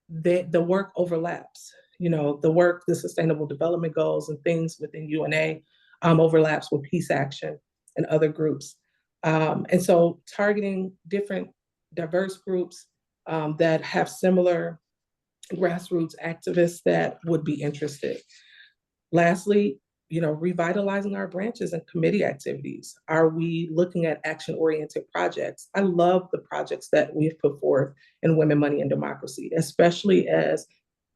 the work overlaps. The Sustainable Development Goals and things within UNA overlaps with Peace Action and other groups. And so targeting different diverse groups that have similar grassroots activists that would be interested. Lastly, revitalizing our branches and committee activities. Are we looking at action-oriented projects? I love the projects that we've put forth in Women, Money, and Democracy, especially as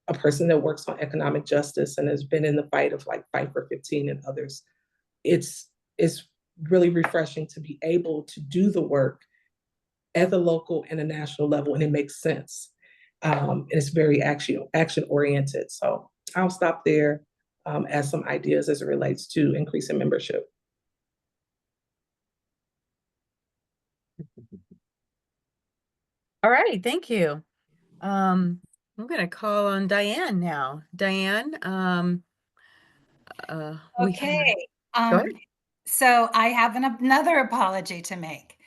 a person that works on economic justice and has been in the fight of like Fight for 15 and others. It's really refreshing to be able to do the work at the local and the national level, and it makes sense. And it's very action-oriented. So I'll stop there as some ideas as it relates to increasing membership. All right, thank you. I'm going to call on Diane now. Diane, Okay. Go ahead. So I have another apology to make.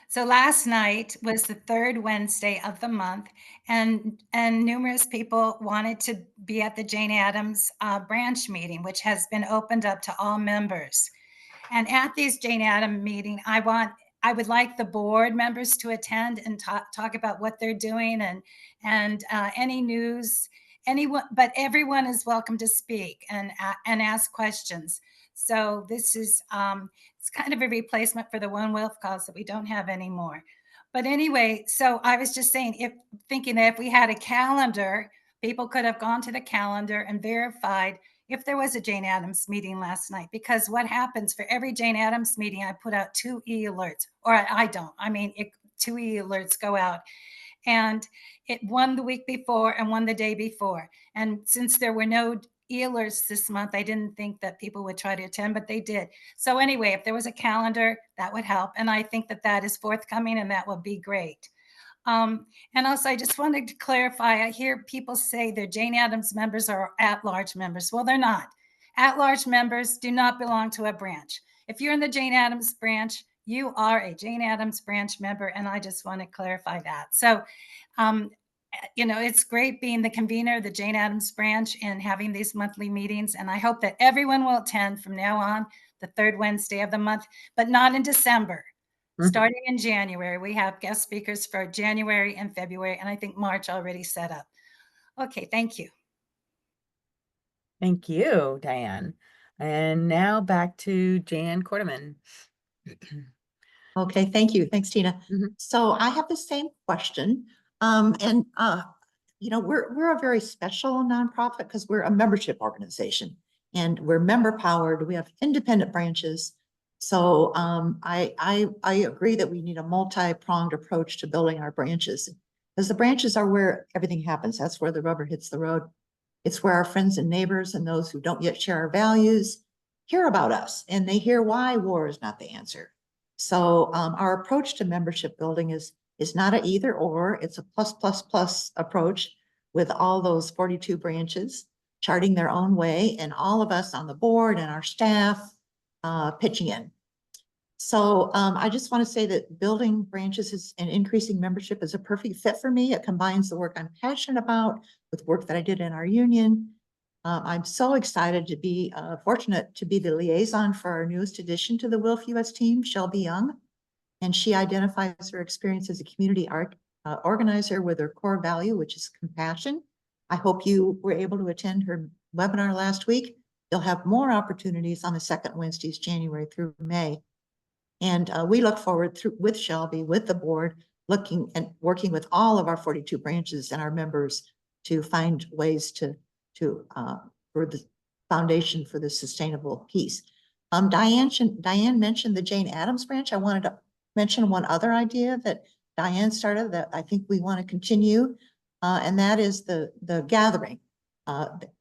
So last night was the third Wednesday of the month, and numerous people wanted to be at the Jane Addams branch meeting, which has been opened up to all members. And at these Jane Addams meeting, I would like the board members to attend and talk about what they're doing and any news, anyone, but everyone is welcome to speak and ask questions. So this is it's kind of a replacement for the One WILF calls that we don't have anymore. But anyway, so I was just saying, thinking that if we had a calendar people could have gone to the calendar and verified if there was a Jane Addams meeting last night, because what happens for every Jane Addams meeting, I put out 2 e-alerts, or I don't, I mean, 2 e-alerts go out, and it one the week before and one the day before. And since there were no e-alerts this month, I didn't think that people would try to attend, but they did. So anyway, if there was a calendar, that would help. And I think that that is forthcoming, and that would be great. And also, I just wanted to clarify, I hear people say they're Jane Addams members or at-large members. Well, they're not. At-large members do not belong to a branch. If you're in the Jane Addams branch, you are a Jane Addams branch member, and I just want to clarify that. So, it's great being the convener of the Jane Addams branch and having these monthly meetings, and I hope that everyone will attend from now on, the 3rd Wednesday of the month, but not in December. Starting in January, we have guest speakers for January and February, and I think March already set up. Okay, thank you. Thank you, Diane. And now back to Jan Quarterman. Okay, thank you. Thanks, Tina. Mhm. So I have the same question. We're a very special nonprofit because we're a membership organization and we're member powered. We have independent branches. So I agree that we need a multi-pronged approach to building our branches, because the branches are where everything happens. That's where the rubber hits the road. It's where our friends and neighbors and those who don't yet share our values hear about us, and they hear why war is not the answer. So our approach to membership building is not an either or, it's a plus, plus, plus approach with all those 42 branches charting their own way, and all of us on the board and our staff pitching in. So I just want to say that building branches and increasing membership is a perfect fit for me. It combines the work I'm passionate about with work that I did in our union. I'm so excited to be fortunate to be the liaison for our newest addition to the WILF US team, Shelby Young. And she identifies her experience as a community organizer with her core value, which is compassion. I hope you were able to attend her webinar last week. You'll have more opportunities on the second Wednesdays, January through May. And we look forward with Shelby, with the board, looking and working with all of our 42 branches and our members to find ways for the foundation for the sustainable peace. Diane mentioned the Jane Addams branch. I wanted to mention one other idea that Diane started that I think we want to continue, and that is the gathering.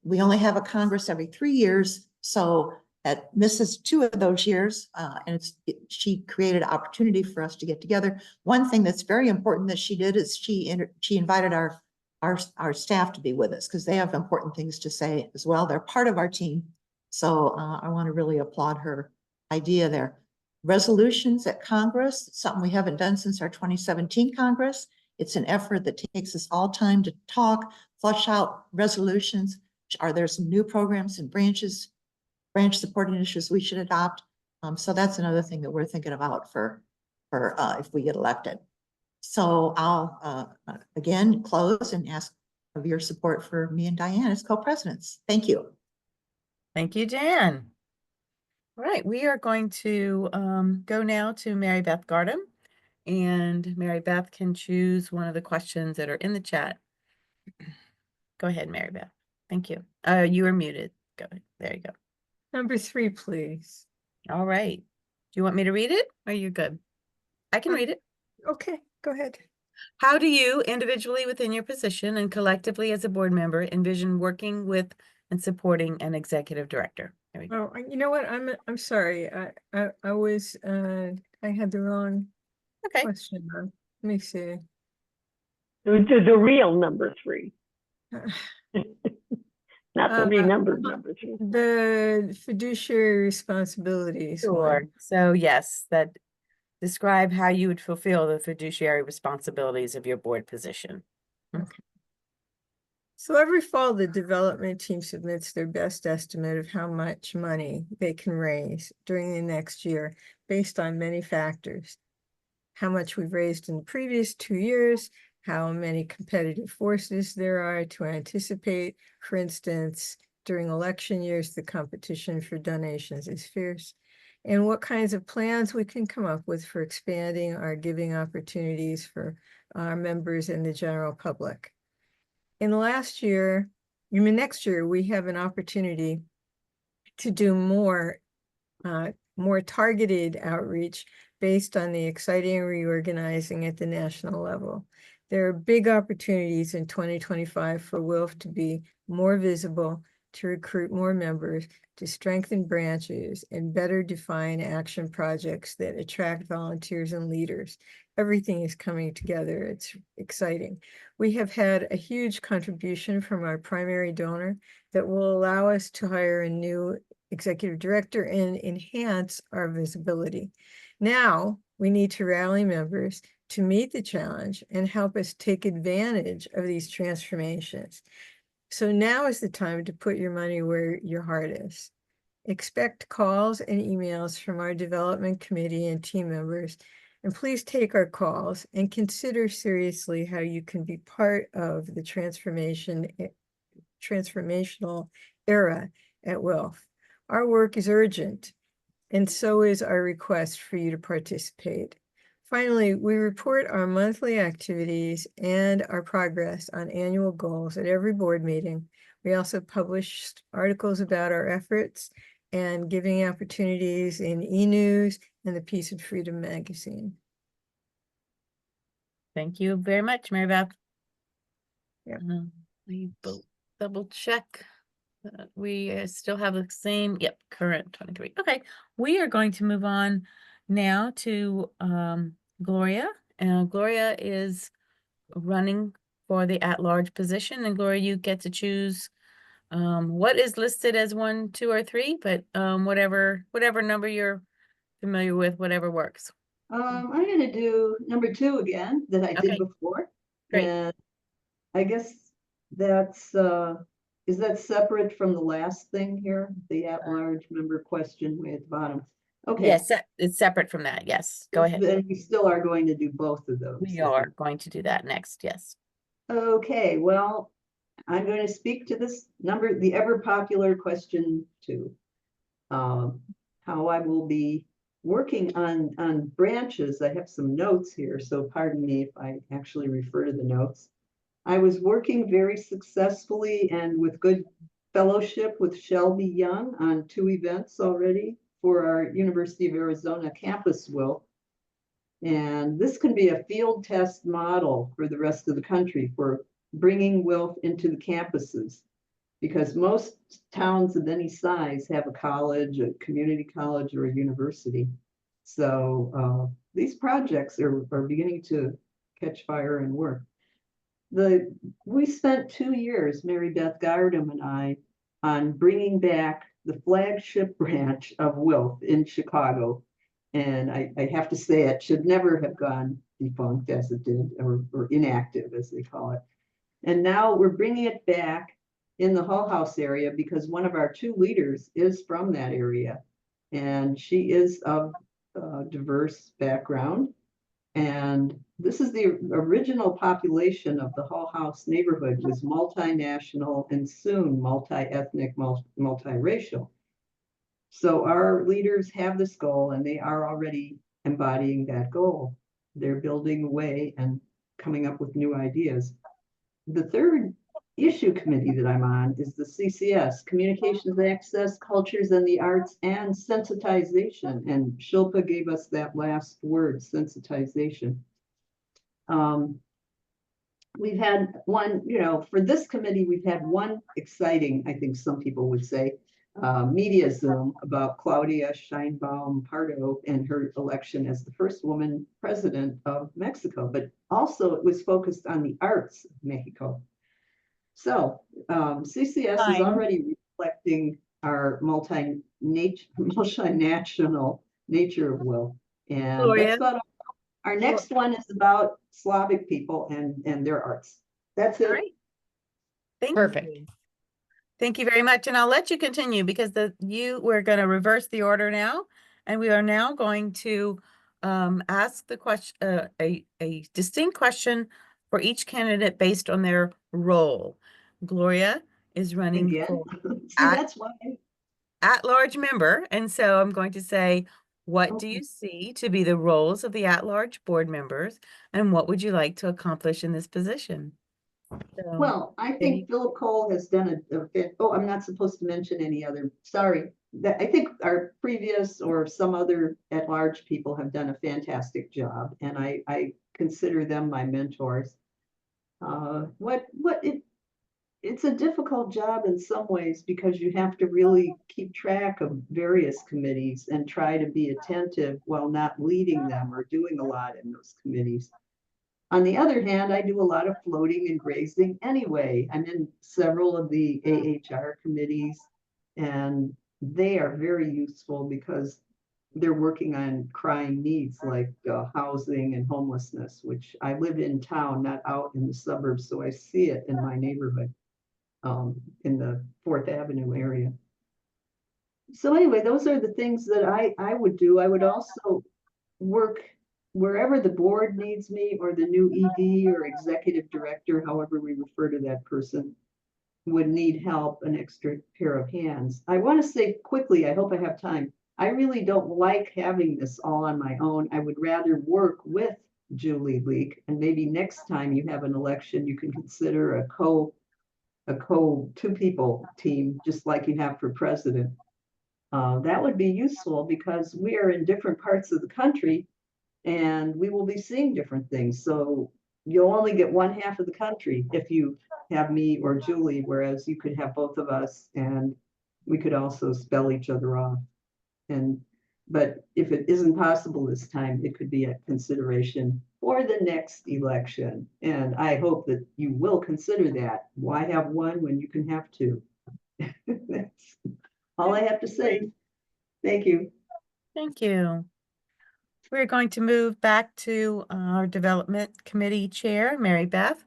We only have a Congress every 3 years, so that misses 2 of those years, and she created an opportunity for us to get together. One thing that's very important that she did is she invited our staff to be with us, because they have important things to say as well. They're part of our team. So I want to really applaud her idea there. Resolutions at Congress, something we haven't done since our 2017 Congress. It's an effort that takes us all time to talk, flush out resolutions. Are there some new programs and branch support initiatives we should adopt? So that's another thing that we're thinking about for if we get elected. So I'll again close and ask of your support for me and Diane as co-presidents. Thank you. Thank you, Jan. All right, we are going to go now to Mary Beth Gardam, and Mary Beth can choose one of the questions that are in the chat. Go ahead, Mary Beth. Thank you. You are muted. Go ahead. There you go. Number 3, please. All right. Do you want me to read it? Or are you good? I can read it. Okay, go ahead. How do you, individually within your position and collectively as a board member, envision working with and supporting an executive director? There we go. Oh, you know what? I'm sorry. I was I had the wrong question on. Let me see. The real number 3. Not the renumbered number 3. The fiduciary responsibilities. Sure. So yes, that describe how you would fulfill the fiduciary responsibilities of your board position. Okay. So every fall, the development team submits their best estimate of how much money they can raise during the next year based on many factors. How much we've raised in the previous 2 years, how many competitive forces there are to anticipate. For instance, during election years, the competition for donations is fierce, and what kinds of plans we can come up with for expanding our giving opportunities for our members and the general public. in last year, next year, we have an opportunity to do more targeted outreach based on the exciting reorganizing at the national level. There are big opportunities in 2025 for WILF to be more visible, to recruit more members, to strengthen branches, and better define action projects that attract volunteers and leaders. Everything is coming together. It's exciting. We have had a huge contribution from our primary donor that will allow us to hire a new executive director and enhance our visibility. Now we need to rally members to meet the challenge and help us take advantage of these transformations. So now is the time to put your money where your heart is. Expect calls and emails from our development committee and team members, and please take our calls and consider seriously how you can be part of the transformational era at WILF. Our work is urgent, and so is our request for you to participate. Finally, we report our monthly activities and our progress on annual goals at every board meeting. We also publish articles about our efforts and giving opportunities in e-news and the Peace and Freedom magazine. Thank you very much, Mary Beth. Yeah. We double check. We still have the same, yep, current 23. Okay, we are going to move on now to Gloria. Gloria is running for the at-large position, and Gloria, you get to choose what is listed as 1, 2, or 3, but whatever number you're familiar with, whatever works. I'm gonna do number 2 again that I did Okay. before. Great. And I guess that's, is that separate from the last thing here? The at-large member question way at the bottom. Okay. Yes, it's separate from that. Yes, go ahead. And we still are going to do both of those. We are going to do that next. Yes. Okay, well, I'm going to speak to this number, the ever popular question 2. How I will be working on branches. I have some notes here, so pardon me if I actually refer to the notes. I was working very successfully and with good fellowship with Shelby Young on 2 events already for our University of Arizona campus WILF. And this can be a field test model for the rest of the country for bringing WILF into the campuses, because most towns of any size have a college, a community college, or a university. So these projects are beginning to catch fire and work. We spent 2 years, Mary Beth Gardam and I, on bringing back the flagship branch of WILF in Chicago. And I have to say, it should never have gone defunct as it did, or inactive as they call it. And now we're bringing it back in the Hull House area because one of our 2 leaders is from that area. And she is of a diverse background. And this is the original population of the Hull House neighborhood, was multinational and soon multi-ethnic, multiracial. So our leaders have this goal and they are already embodying that goal. They're building away and coming up with new ideas. The third issue committee that I'm on is the CCS, Communications Access, Cultures and the Arts, and Sensitization. And Shilpa gave us that last word, sensitization. We've had one, for this committee, we've had one exciting, I think some people would say, media Zoom about Claudia Sheinbaum Pardo and her election as the first woman president of Mexico, but also it was focused on the arts of Mexico. So CCS is already reflecting our multinational nature of WILF. And Gloria. that's about our next one is about Slavic people and their arts. That's it. All right. Thank Perfect. you. Thank you very much. And I'll let you continue because we're going to reverse the order now. And we are now going to ask the question, a distinct question for each candidate based on their role. Gloria is running Again. for See, that's why. at-large member. And so I'm going to say, what do you see to be the roles of the at-large board members? And what would you like to accomplish in this position? So, Well, I think Philip Cole has done oh, I'm not supposed to mention any other, sorry. That, I think our previous or some other at-large people have done a fantastic job, and I consider them my mentors. It's a difficult job in some ways because you have to really keep track of various committees and try to be attentive while not leading them or doing a lot in those committees. On the other hand, I do a lot of floating and grazing anyway. I'm in several of the AHR committees, and they are very useful because they're working on crying needs like housing and homelessness, which I live in town, not out in the suburbs, so I see it in my neighborhood, in the Fourth Avenue area. So anyway, those are the things that I would do. I would also work wherever the board needs me, or the new ED or executive director, however we refer to that person, would need help, an extra pair of hands. I want to say quickly, I hope I have time. I really don't like having this all on my own. I would rather work with Julie Leak, and maybe next time you have an election, you can consider a two people team, just like you have for president. That would be useful because we are in different parts of the country and we will be seeing different things. So you'll only get one half of the country if you have me or Julie, whereas you could have both of us and we could also spell each other off. But if it isn't possible this time, it could be a consideration for the next election. And I hope that you will consider that. Why have one when you can have two? That's all I have to say. Thank you. thank you. We're going to move back to our Development Committee Chair, Mary Beth.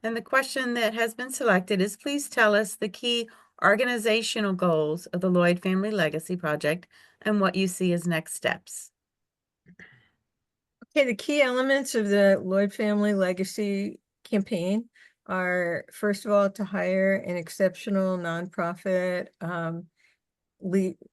And the question that has been selected is, please tell us the key organizational goals of the Lloyd Family Legacy Project and what you see as next steps. Okay, the key elements of the Lloyd Family Legacy campaign are, first of all, to hire an exceptional nonprofit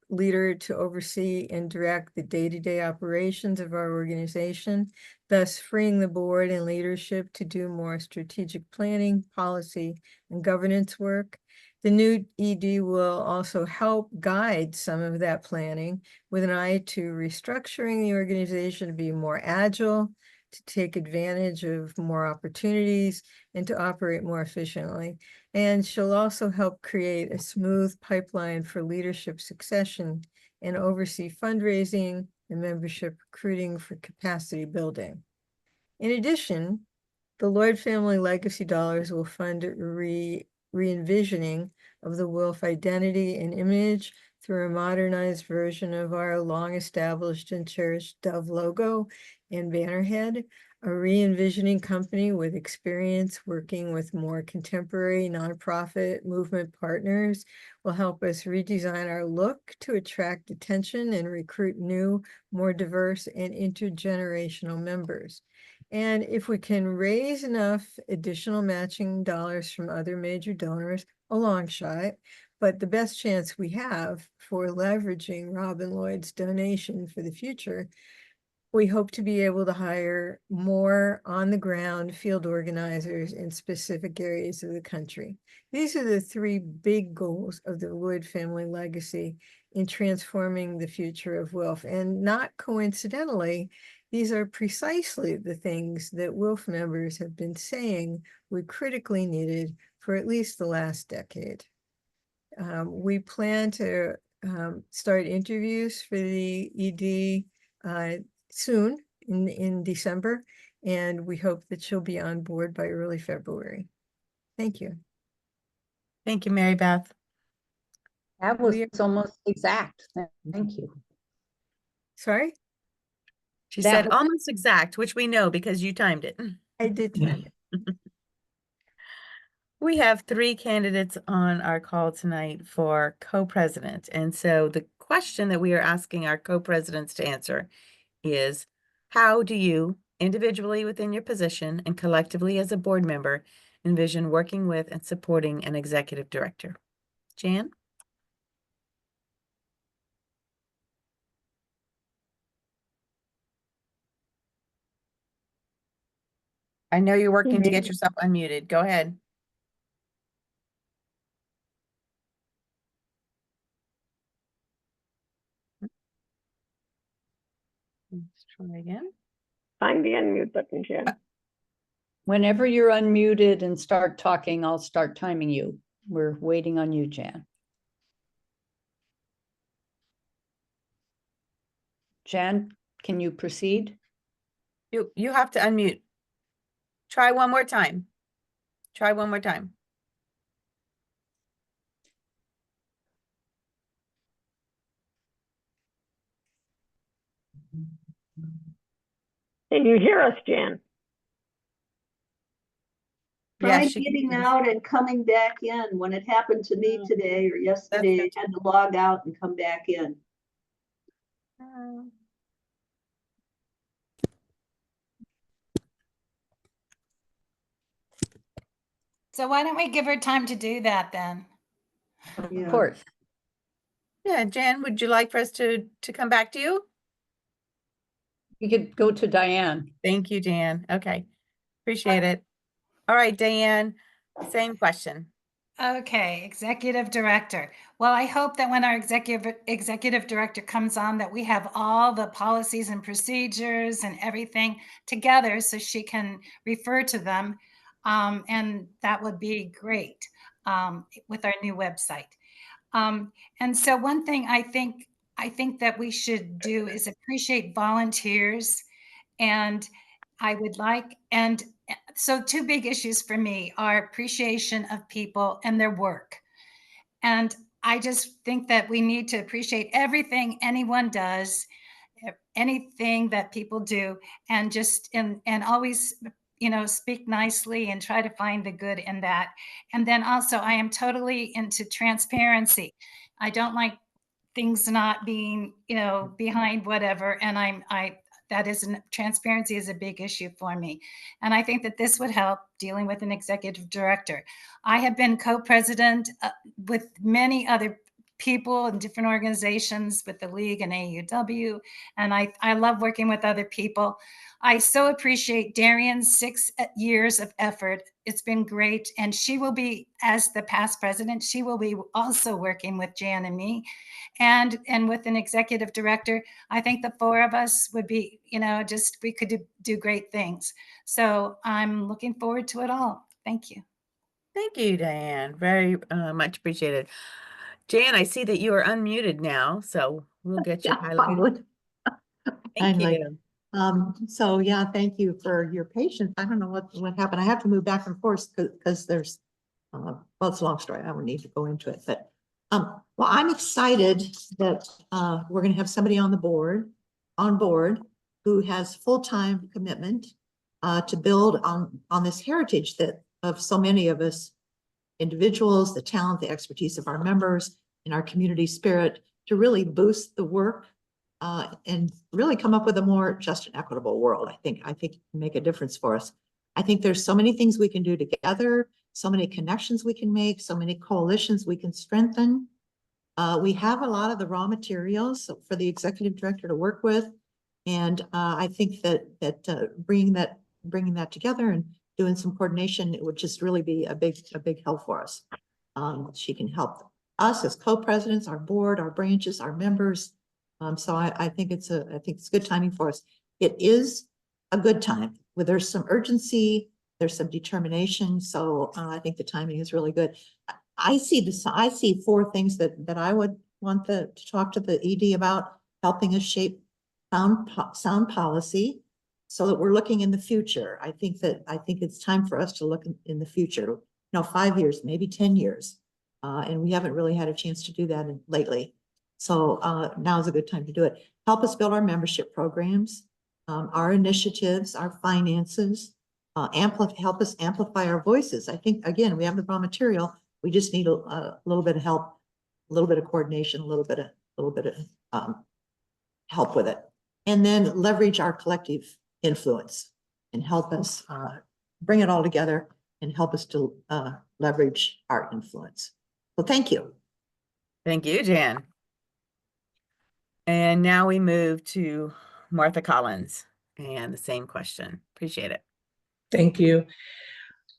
leader to oversee and direct the day-to-day operations of our organization, thus freeing the board and leadership to do more strategic planning, policy, and governance work. The new ED will also help guide some of that planning with an eye to restructuring the organization to be more agile, to take advantage of more opportunities, and to operate more efficiently. And she'll also help create a smooth pipeline for leadership succession and oversee fundraising and membership recruiting for capacity building. In addition, the Lloyd Family Legacy dollars will fund re-envisioning of the WILPF identity and image through a modernized version of our long-established and cherished Dove logo and bannerhead, a re-envisioning company with experience working with more contemporary nonprofit movement partners will help us redesign our look to attract attention and recruit new, more diverse and intergenerational members. And if we can raise enough additional matching dollars from other major donors, a long shot, but the best chance we have for leveraging Robin Lloyd's donation for the future, we hope to be able to hire more on-the-ground field organizers in specific areas of the country. These are the three big goals of the Lloyd Family Legacy in transforming the future of WILPF. And not coincidentally, these are precisely the things that WILPF members have been saying we critically needed for at least the last decade. We plan to start interviews for the ED soon in December, and we hope that she'll be on board by early February. Thank you. Thank you, Mary Beth. That was almost exact. Thank you. Sorry? She That said was- almost exact, which we know because you timed it. I did time it. We have three candidates on our call tonight for co-president. And so the question that we are asking our co-presidents to answer is, how do you, individually within your position and collectively as a board member, envision working with and supporting an executive director? Jan? I know you're working to get yourself unmuted. Go ahead. Try again. Find the unmute button, Jen. Whenever you're unmuted and start talking, I'll start timing you. We're waiting on you, Jan. Jan, can you proceed? You have to unmute. Try one more time. Try one more time. Can you hear us, Jan? Yeah, Try she getting can. out and coming back in. When it happened to me Oh, today or yesterday, I had to log out and come back in. So why don't we give her time to do that then? Of Yeah. course. Yeah, Jan, would you like for us to come back to you? We could go to Diane. Thank you, Jan. Okay, appreciate it. All right, Diane, same question. Okay, executive director. Well, I hope that when our executive director comes on, that we have all the policies and procedures and everything together so she can refer to them. And that would be great with our new website. And so one thing I think that we should do is appreciate volunteers. And I would like, and so two big issues for me are appreciation of people and their work. And I just think that we need to appreciate everything anyone does, anything that people do, and just and always, you know, speak nicely and try to find the good in that. And then also I am totally into transparency. I don't like things not being, you know, behind whatever. And transparency is a big issue for me. And I think that this would help dealing with an executive director. I have been co-president with many other people in different organizations with the League and AUW. And I love working with other people. I so appreciate Darian's 6 years of effort. It's been great. And she will be, as the past president, she will be also working with Jan and me. And with an executive director, I think the four of us would be, you know, just we could do great things. So I'm looking forward to it all. Thank you. Thank you, Diane. Very much appreciated. Jan, I see that you are unmuted now, so we'll get you Yeah, highlighted. finally. Thank Finally. you. So yeah, thank you for your patience. I don't know what happened. I have to move back and forth because there's, well, it's a long story. I don't need to go into it, but, well, I'm excited that, we're going to have somebody on board who has full-time commitment, to build on this heritage that of so many of us individuals, the talent, the expertise of our members and our community spirit to really boost the work and really come up with a more just and equitable world. I think make a difference for us. I think there's so many things we can do together, so many connections we can make, so many coalitions we can strengthen. We have a lot of the raw materials for the executive director to work with. And I think that bringing that together and doing some coordination, it would just really be a big help for us. She can help us as co-presidents, our board, our branches, our members. So I think it's good timing for us. It is a good time where there's some urgency, there's some determination. So I think the timing is really good. I see 4 things that I would want to talk to the ED about, helping us shape sound policy so that we're looking in the future. I think it's time for us to look in the future, 5 years, maybe 10 years. And we haven't really had a chance to do that lately. So now is a good time to do it. Help us build our membership programs, our initiatives, our finances, help us amplify our voices. I think, again, we have the raw material. We just need a little bit of help, a little bit of coordination, a little bit of help with it. And then leverage our collective influence and help us bring it all together and help us to leverage our influence. Well, thank you. Thank you, Jan. And now we move to Martha Collins and the same question. Appreciate it. Thank you.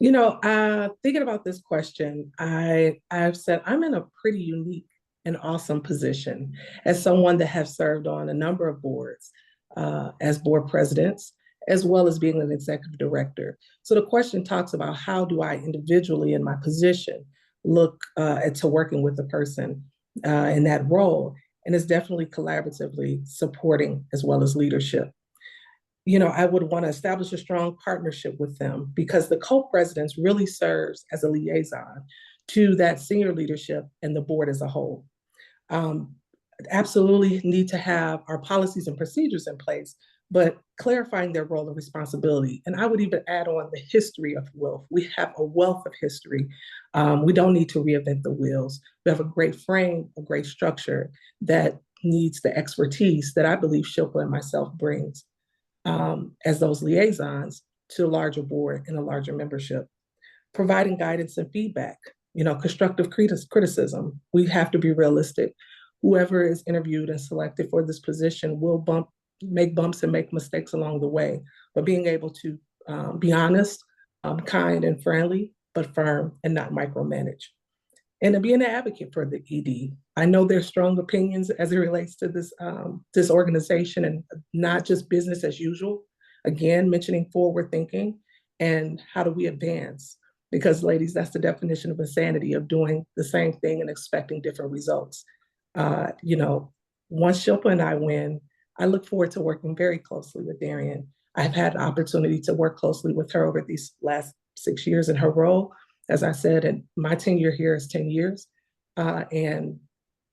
Thinking about this question, I've said I'm in a pretty unique and awesome position as someone that has served on a number of boards, as board presidents, as well as being an executive director. So the question talks about how do I individually in my position look to working with the person in that role. And it's definitely collaboratively supporting as well as leadership. You know, I would want to establish a strong partnership with them because the co-presidents really serves as a liaison to that senior leadership and the board as a whole. Absolutely need to have our policies and procedures in place, but clarifying their role and responsibility. And I would even add on the history of WILF. We have a wealth of history. We don't need to reinvent the wheels. We have a great frame, a great structure that needs the expertise that I believe Shilpa and myself brings as those liaisons to a larger board and a larger membership. Providing guidance and feedback, you know, constructive criticism. We have to be realistic. Whoever is interviewed and selected for this position will make bumps and make mistakes along the way, but being able to be honest, kind and friendly, but firm and not micromanage. And to be an advocate for the ED. I know there's strong opinions as it relates to this organization and not just business as usual. Again, mentioning forward thinking and how do we advance? Because ladies, that's the definition of insanity, of doing the same thing and expecting different results. You know, once Shilpa and I win, I look forward to working very closely with Darian. I've had the opportunity to work closely with her over these last 6 years in her role. As I said, and my tenure here is 10 years. And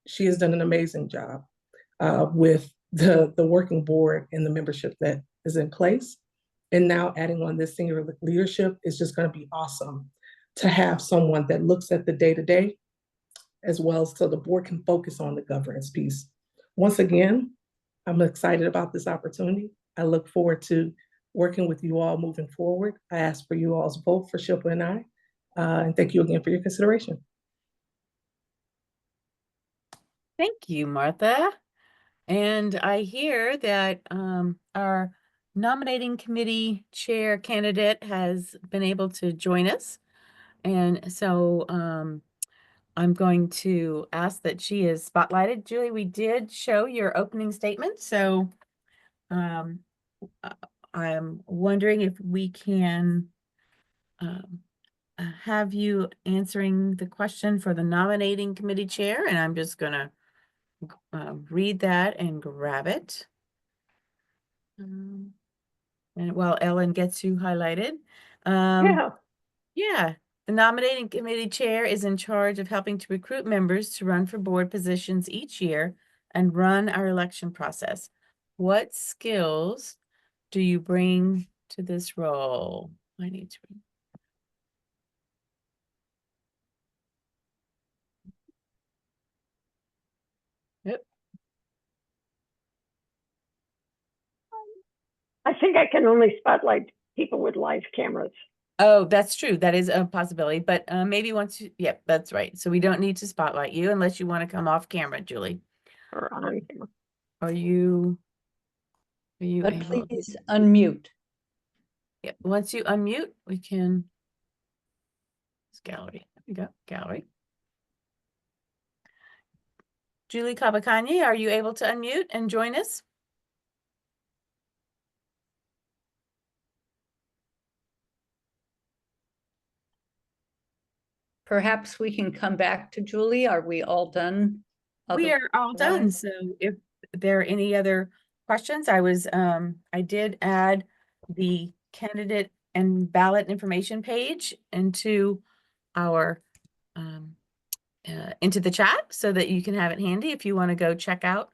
she has done an amazing job with the working board and the membership that is in place. And now adding on this senior leadership is just going to be awesome to have someone that looks at the day-to-day as well as so the board can focus on the governance piece. Once again, I'm excited about this opportunity. I look forward to working with you all moving forward. I ask for you all's vote for Shilpa and I. And thank you again for your consideration. Thank you, Martha. And I hear that our nominating committee chair candidate has been able to join us. And so I'm going to ask that she is spotlighted. Julie, we did show your opening statement. So I'm wondering if we can have you answering the question for the nominating committee chair, and I'm just gonna read that and grab it. And while Ellen gets you highlighted. Yeah, the nominating committee chair is in charge of helping to recruit members to run for board positions each year and run our election process. What skills do you bring to this role? I need to. Yep. I think I can only spotlight people with live cameras. Oh, that's true. That is a possibility, but maybe once you, yep, that's right. So we don't need to spotlight you unless you want to come off camera, Julie. Or on camera. Are you But able? please unmute. Yeah, once you unmute, we can. It's gallery. There we go, gallery. Julie Kabakanye, are you able to unmute and join us? Perhaps we can come back to Julie. Are we all done? We are all done. So if there are any other questions, I did add the candidate and ballot information page into our into the chat so that you can have it handy if you want to go check out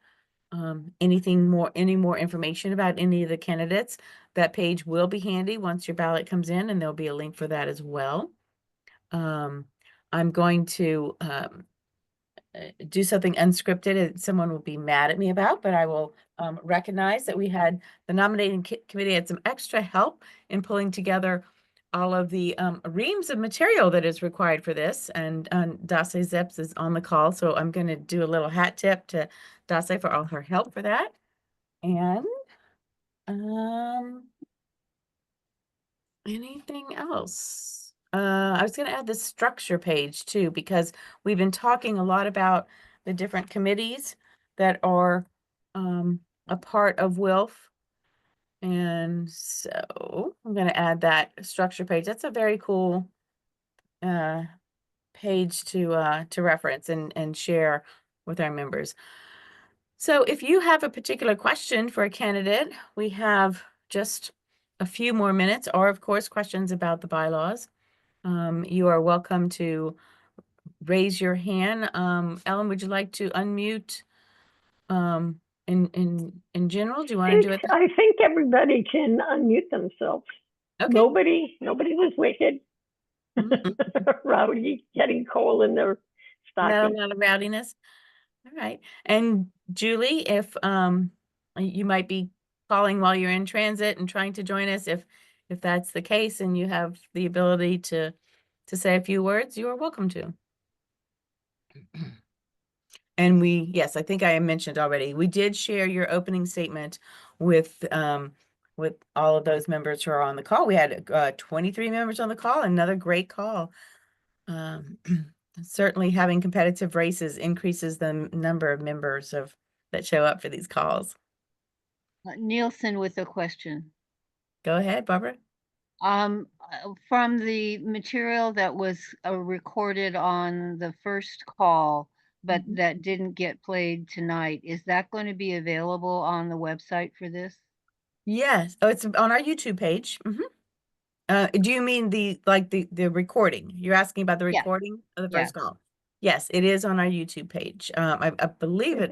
any more information about any of the candidates. That page will be handy once your ballot comes in, and there'll be a link for that as well. I'm going to do something unscripted and someone will be mad at me about, but I will recognize that we had the nominating committee had some extra help in pulling together all of the reams of material that is required for this. And Dace Zips is on the call, so I'm going to do a little hat tip to Dace for all her help for that. And anything else? I was going to add the structure page too, because we've been talking a lot about the different committees that are a part of WILF And so I'm going to add that structure page. That's a very cool page to reference and share with our members. So if you have a particular question for a candidate, we have just a few more minutes, or of course, questions about the bylaws. You are welcome to raise your hand. Ellen, would you like to unmute in general? Do you want to do it? I think everybody can unmute themselves. Okay. Nobody was wicked, Mhm. rowdy, getting coal in their Not a stocking. lot of rowdiness. All right. And Julie, if you might be calling while you're in transit and trying to join us, if that's the case and you have the ability to say a few words, you are welcome to. And yes, I think I mentioned already, we did share your opening statement with all of those members who are on the call. We had 23 members on the call, another great call. Certainly having competitive races increases the number of members that show up for these calls. Nielsen with a question. Go ahead, Barbara. From the material that was recorded on the first call, but that didn't get played tonight, is that going to be available on the website for this? Yes. Oh, it's on our YouTube page. Do you mean the recording? You're asking about the Yeah. recording of the Yeah. first call? Yes, it is on our YouTube page. I believe it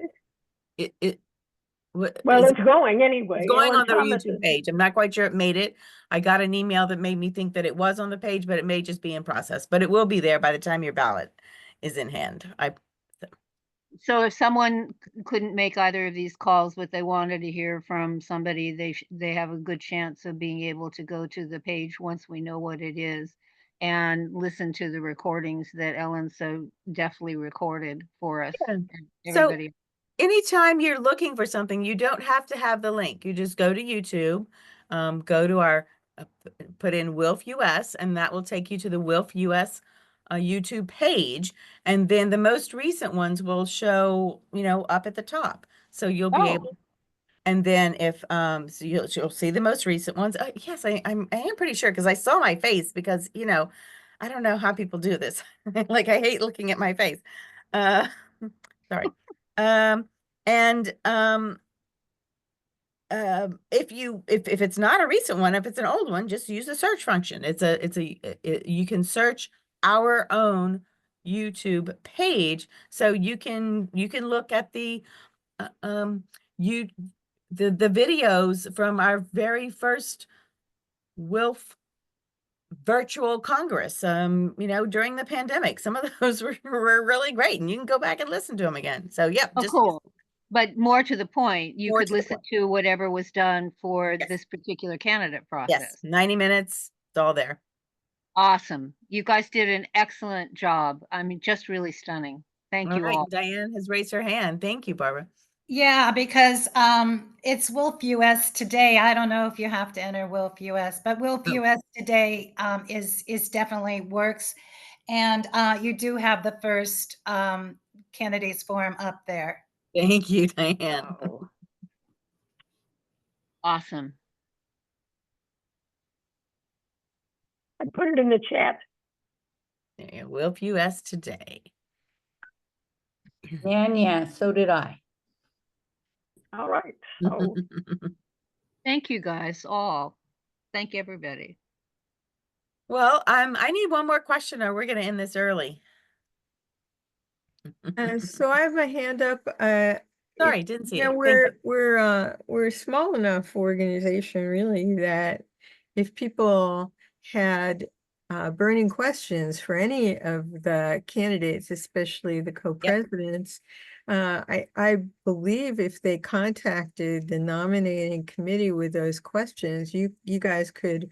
Well, it's going anyway. It's going Ellen on their Thomas YouTube page. I'm not quite sure it made it. I got an email that made me think that it was on the page, but it may just be in process. But it will be there by the time your ballot is in hand. So if someone couldn't make either of these calls, but they wanted to hear from somebody, they have a good chance of being able to go to the page once we know what it is and listen to the recordings that Ellen so deftly recorded for us. Yeah. Everybody. So anytime you're looking for something, you don't have to have the link. You just go to YouTube, go to our, put in WILF US, and that will take you to the WILF US YouTube page. And then the most recent ones will show, up at the top. So you'll be able, and then if, so you'll see the most recent ones. Yes, I am pretty sure because I saw my face because, I don't know how people do this. Like I hate looking at my face. Sorry. And if it's not a recent one, if it's an old one, just use the search function. You can search our own YouTube page, so you can look at the videos from our very first WILF virtual Congress, during the pandemic. Some of those were really great, and you can go back and listen to them again. So, yep. Oh, cool. But more to the point, you could listen to whatever was done for this particular candidate process. Yes, 90 minutes, it's all there. Awesome. You guys did an excellent job. I mean, just really stunning. Thank you all. Diane has raised her hand. Thank you, Barbara. Yeah, because it's WILF US Today. I don't know if you have to enter WILF US, but WILF US Today is definitely works. And you do have the first candidates forum up there. Thank you, Diane. Oh. Awesome. I put it in the chat. Yeah, WILF US Today. And yeah, so did I. All right. So Thank you guys all. Thank everybody. Well, I need one more question or we're going to end this early. So I have my hand up. Sorry, didn't see it. We're a small enough organization really that if people had burning questions for any of the candidates, especially the co-presidents, I believe if they contacted the nominating committee with those questions, you guys could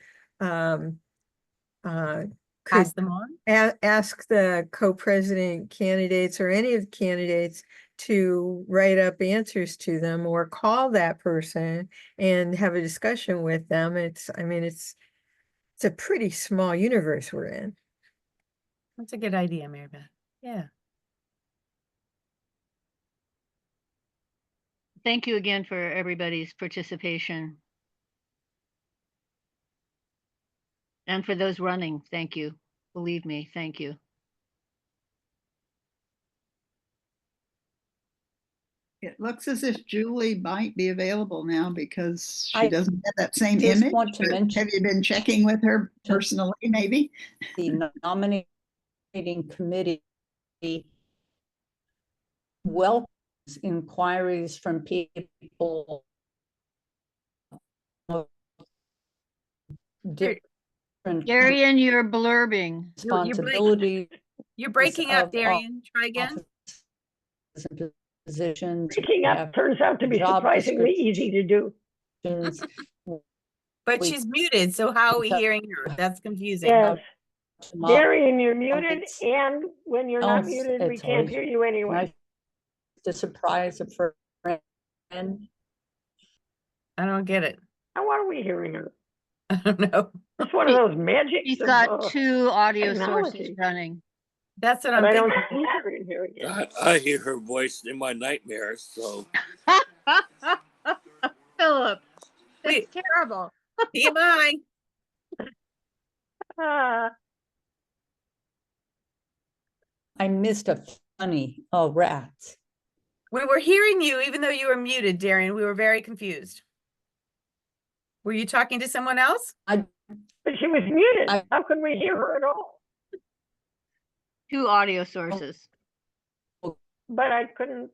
Pass them on. Ask the co-president candidates or any of the candidates to write up answers to them or call that person and have a discussion with them. It's a pretty small universe we're in. That's a good idea, Mary Beth. Yeah. Thank you again for everybody's participation. And for those running, thank you. Believe me, thank you. It looks as if Julie might be available now because she I doesn't have that same just image. want to but mention- Have you been checking with her personally, maybe? The nominating committee welcomes inquiries from people of different Darian, you're blurbing. responsibilities. You're breaking up, of Darian. Try again. offices and positions. Breaking We up have turns out to be job surprisingly easy to do. descriptions. But We- she's muted, so how are we so- hearing her? That's confusing. Yes. Tomorrow, Darian, you're muted, it's- and when you're not else, muted, we it's can't always hear you anyway. nice to surprise a friend. I don't get it. How are we hearing her? I don't know. It's one of those magics She's of got two audio sources technology. running. That's what But I I'm don't thinking. see her in here again. I hear her voice in my nightmares, so Philip, Wait. that's terrible. TMI. Ah, I missed a funny, oh, rats. We were hearing you even though you were muted, Darian. We were very confused. Were you talking to someone else? but she was muted. I- How could we hear her at all? Two audio sources. But I couldn't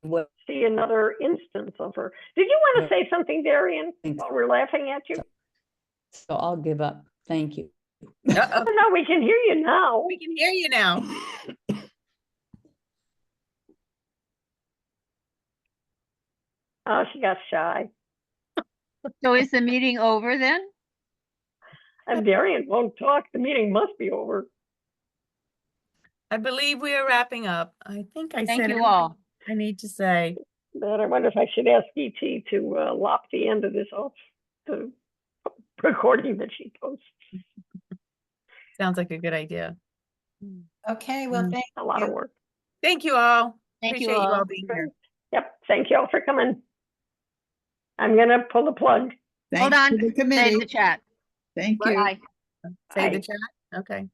What see another instance of her. Did you want to say something, Darian, while we're laughing at you? So I'll give up. Thank you. Uh-oh. Oh, no, we can hear you now. We can hear you now. Oh, she got shy. So is the meeting over then? And Darian won't talk. The meeting must be over. I believe we are wrapping up. I think I Thank said you everything all. I need to say. But I wonder if I should ask ET to lop the end of this off the recording that she posts. Sounds like a good idea. Okay, well, Mm. thank A lot of you. work. Thank you all. Thank you Appreciate you all all. being here. Yep. Thank you all for coming. I'm going to pull the plug. Hold Thanks on, to the committee. save the chat. Thank you. Bye. Say the Bye. chat. Okay.